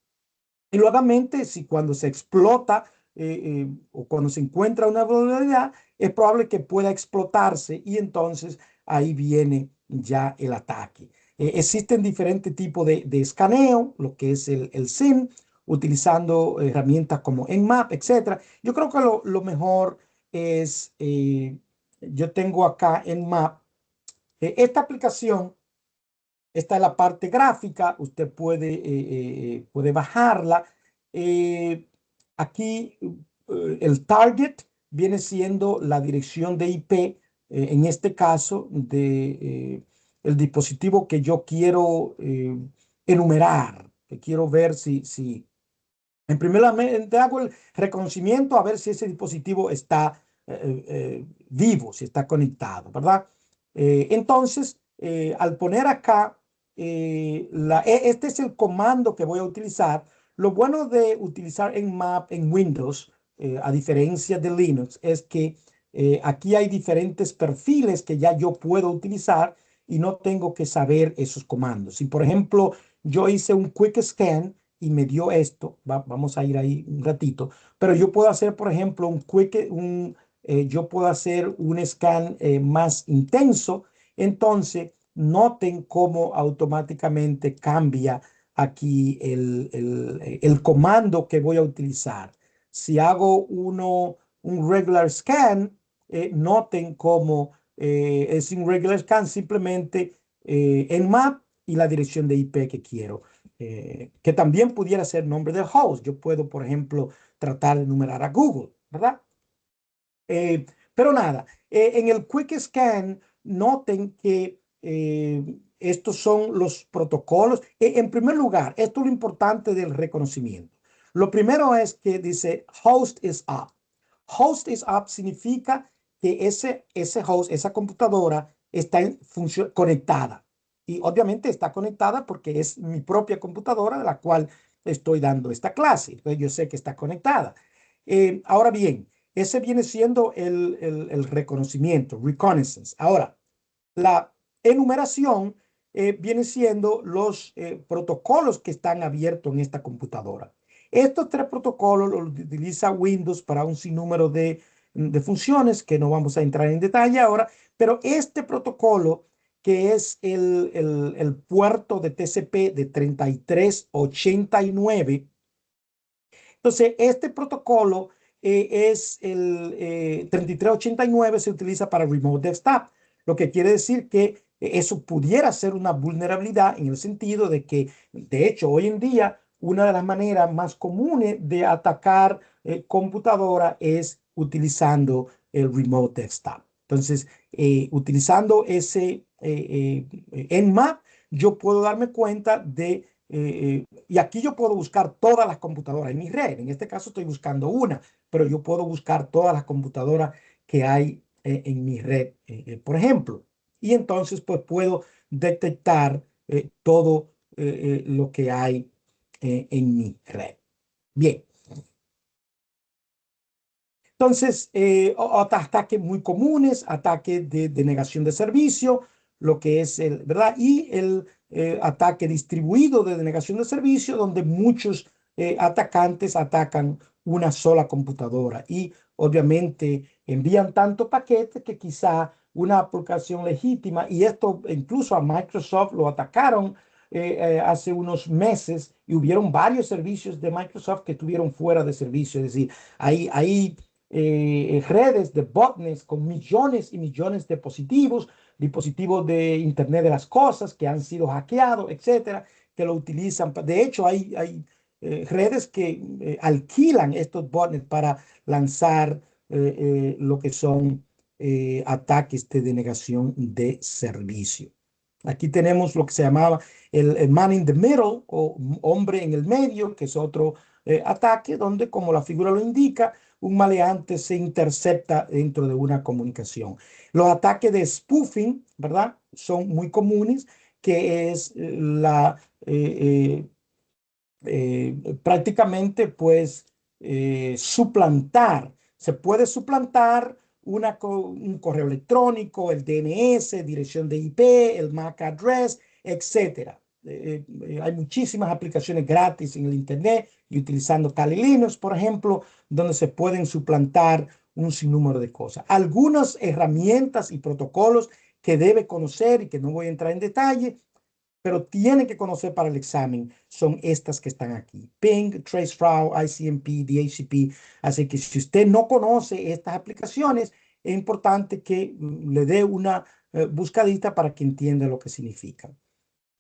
Speaker 1: y nuevamente, si cuando se explota o cuando se encuentra una vulnerabilidad, es probable que pueda explotarse y entonces ahí viene ya el ataque. Existen diferentes tipos de escaneo, lo que es el SIM, utilizando herramientas como Nmap, etcétera. Yo creo que lo mejor es, yo tengo acá Nmap, esta aplicación Esta es la parte gráfica, usted puede bajarla. Eh, Aquí el target viene siendo la dirección de IP, en este caso, el dispositivo que yo quiero enumerar, que quiero ver si en primer lugar, te hago el reconocimiento a ver si ese dispositivo está vivo, si está conectado, ¿verdad? Entonces, al poner acá, este es el comando que voy a utilizar. Lo bueno de utilizar Nmap en Windows, a diferencia de Linux, es que aquí hay diferentes perfiles que ya yo puedo utilizar y no tengo que saber esos comandos. Si, por ejemplo, yo hice un quick scan y me dio esto, vamos a ir ahí un ratito, pero yo puedo hacer, por ejemplo, yo puedo hacer un scan más intenso. Entonces noten cómo automáticamente cambia aquí el comando que voy a utilizar. Si hago un regular scan, noten cómo es un regular scan simplemente en map y la dirección de IP que quiero, que también pudiera ser nombre del host. Yo puedo, por ejemplo, tratar de enumerar a Google, ¿verdad? Pero nada, en el Quick Scan, noten que estos son los protocolos. En primer lugar, esto es lo importante del reconocimiento. Lo primero es que dice host is up. Host is up significa que ese host, esa computadora, está conectada. Y obviamente está conectada porque es mi propia computadora de la cual estoy dando esta clase. Entonces yo sé que está conectada. Ahora bien, ese viene siendo el reconocimiento, reconnaissance. Ahora, la enumeración viene siendo los protocolos que están abiertos en esta computadora. Estos tres protocolos los utiliza Windows para un sinnúmero de funciones que no vamos a entrar en detalle ahora, pero este protocolo, que es el puerto de TCP de 3389. Entonces, este protocolo es el 3389, se utiliza para Remote Desktop, lo que quiere decir que eso pudiera ser una vulnerabilidad en el sentido de que, de hecho, hoy en día, una de las maneras más comunes de atacar computadora es utilizando el Remote Desktop. Entonces, utilizando ese Nmap, yo puedo darme cuenta y aquí yo puedo buscar todas las computadoras en mi red. En este caso estoy buscando una, pero yo puedo buscar todas las computadoras que hay en mi red, por ejemplo. Y entonces pues puedo detectar todo lo que hay en mi red. Bien. Entonces, ataques muy comunes, ataques de negación de servicio, lo que es ¿verdad? Y el ataque distribuido de denegación de servicio, donde muchos atacantes atacan una sola computadora y obviamente envían tanto paquete que quizá una aplicación legítima, y esto incluso a Microsoft lo atacaron hace unos meses y hubieron varios servicios de Microsoft que estuvieron fuera de servicio, es decir, ahí redes de botnets con millones y millones de dispositivos de Internet de las Cosas que han sido hackeados, etcétera, que lo utilizan. De hecho, hay redes que alquilan estos botnets para lanzar lo que son ataques de denegación de servicio. Aquí tenemos lo que se llamaba el man in the middle o hombre en el medio, que es otro ataque donde, como la figura lo indica, un maleante se intercepta dentro de una comunicación. Los ataques de spoofing, ¿verdad? Son muy comunes, que es prácticamente, pues, suplantar. Se puede suplantar un correo electrónico, el DNS, dirección de IP, el MAC address, etcétera. Hay muchísimas aplicaciones gratis en el Internet y utilizando Kali Linux, por ejemplo, donde se pueden suplantar un sinnúmero de cosas. Algunas herramientas y protocolos que debe conocer y que no voy a entrar en detalle, pero tienen que conocer para el examen, son estas que están aquí: Ping, Traceflow, ICMP, DHCP. Así que si usted no conoce estas aplicaciones, es importante que le dé una buscadita para que entienda lo que significan.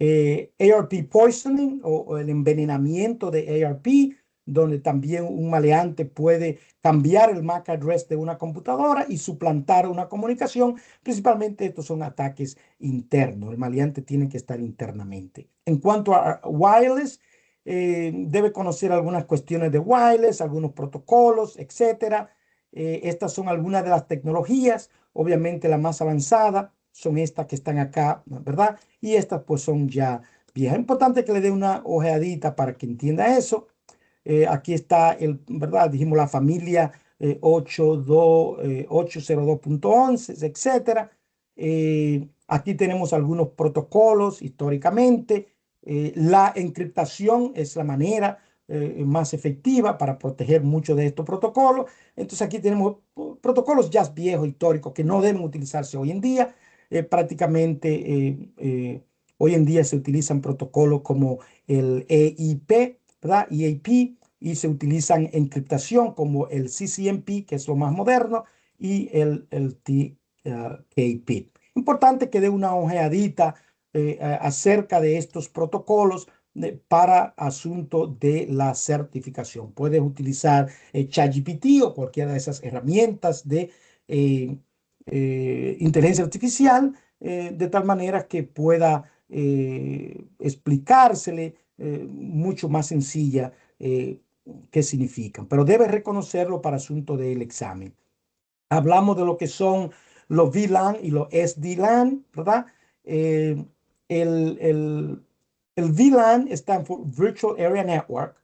Speaker 1: ARP poisoning o el envenenamiento de ARP, donde también un maleante puede cambiar el MAC address de una computadora y suplantar una comunicación. Principalmente estos son ataques internos. El maleante tiene que estar internamente. En cuanto a wireless, debe conocer algunas cuestiones de wireless, algunos protocolos, etcétera. Estas son algunas de las tecnologías. Obviamente la más avanzada son estas que están acá, ¿verdad? Y estas pues son ya viejas. Es importante que le dé una ojeadita para que entienda eso. Aquí está ¿verdad? Dijimos la familia 802.11, etcétera. Aquí tenemos algunos protocolos históricamente. La encriptación es la manera más efectiva para proteger muchos de estos protocolos. Entonces aquí tenemos protocolos ya viejos, históricos, que no deben utilizarse hoy en día. Hoy en día se utilizan protocolos como el EIP, ¿verdad? EAP, y se utilizan encriptación como el CCNP, que es lo más moderno, y el TKP. Importante que dé una ojeadita acerca de estos protocolos para asunto de la certificación. Puedes utilizar ChatGPT o cualquiera de esas herramientas de inteligencia artificial de tal manera que pueda explicársele mucho más sencilla qué significan, pero debe reconocerlo para asunto del examen. Hablamos de lo que son los VLAN y los SDLAN, ¿verdad? Eh, el, el, el VLAN está por Virtual Area Network,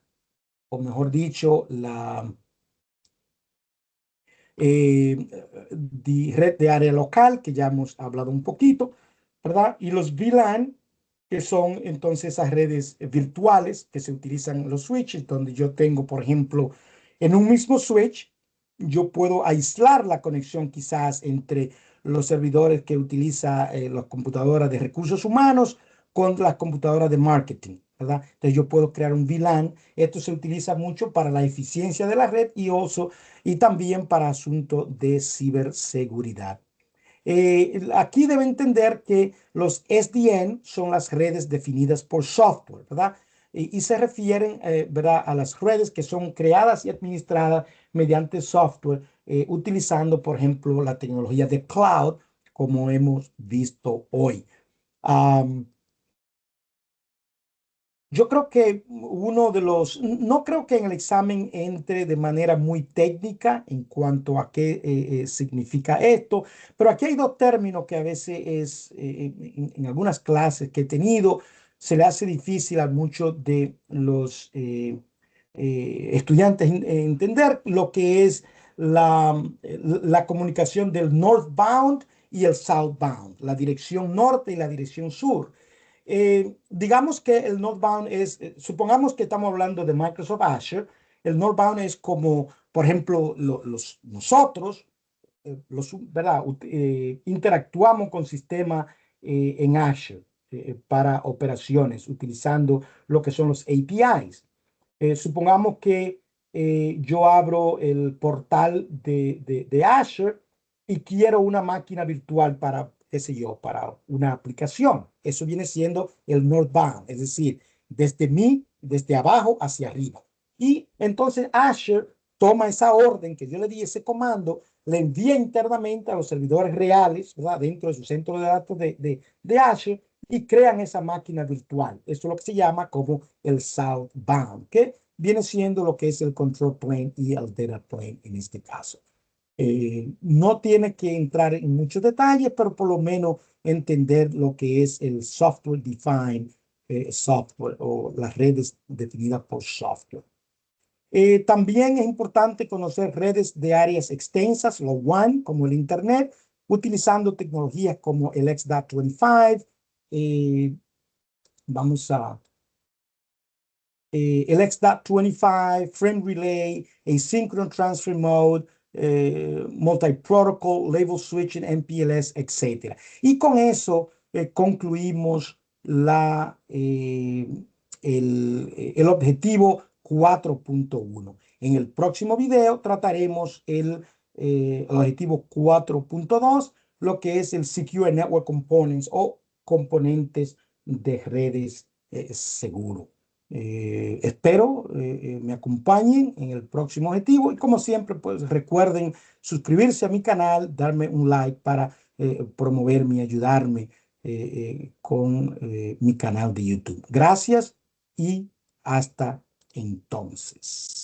Speaker 1: o mejor dicho, la eh, red de área local, que ya hemos hablado un poquito, ¿verdad? Y los VLAN, que son entonces esas redes virtuales que se utilizan en los switches, donde yo tengo, por ejemplo, en un mismo switch, yo puedo aislar la conexión quizás entre los servidores que utiliza las computadoras de recursos humanos con las computadoras de marketing, ¿verdad? Entonces yo puedo crear un VLAN. Esto se utiliza mucho para la eficiencia de la red y también para asuntos de ciberseguridad. Aquí debe entender que los SDN son las redes definidas por software, ¿verdad? Y se refieren, ¿verdad? A las redes que son creadas y administradas mediante software, utilizando, por ejemplo, la tecnología de cloud, como hemos visto hoy. Um, yo creo que no creo que en el examen entre de manera muy técnica en cuanto a qué significa esto, pero aquí hay dos términos que a veces en algunas clases que he tenido, se le hace difícil a muchos de los estudiantes entender lo que es la comunicación del northbound y el southbound, la dirección norte y la dirección sur. Digamos que el Northbound supongamos que estamos hablando de Microsoft Azure, el Northbound es como, por ejemplo, nosotros, ¿verdad? Interactuamos con sistemas en Azure para operaciones utilizando lo que son los APIs. Supongamos que yo abro el portal de Azure y quiero una máquina virtual para, qué sé yo, para una aplicación. Eso viene siendo el northbound, es decir, desde abajo hacia arriba. Y entonces Azure toma esa orden que yo le di, ese comando, le envía internamente a los servidores reales, ¿verdad? Dentro de su centro de datos de Azure y crean esa máquina virtual. Esto es lo que se llama como el southbound, que viene siendo lo que es el control plane y el data plane en este caso. No tiene que entrar en muchos detalles, pero por lo menos entender lo que es el software defined software o las redes definidas por software. También es importante conocer redes de áreas extensas, lo WAN, como el Internet, utilizando tecnologías como el X.25. Vamos a el X.25, Frame Relay, Asynchronous Transfer Mode, Multi-Protocol, Label Switching, MPLS, etc. Y con eso concluimos el objetivo 4.1. En el próximo video trataremos el objetivo 4.2, lo que es el Secure Network Components o componentes de redes seguro. Espero me acompañen en el próximo objetivo y como siempre, pues recuerden suscribirse a mi canal, darme un like para promoverme y ayudarme con mi canal de YouTube. Gracias y hasta entonces.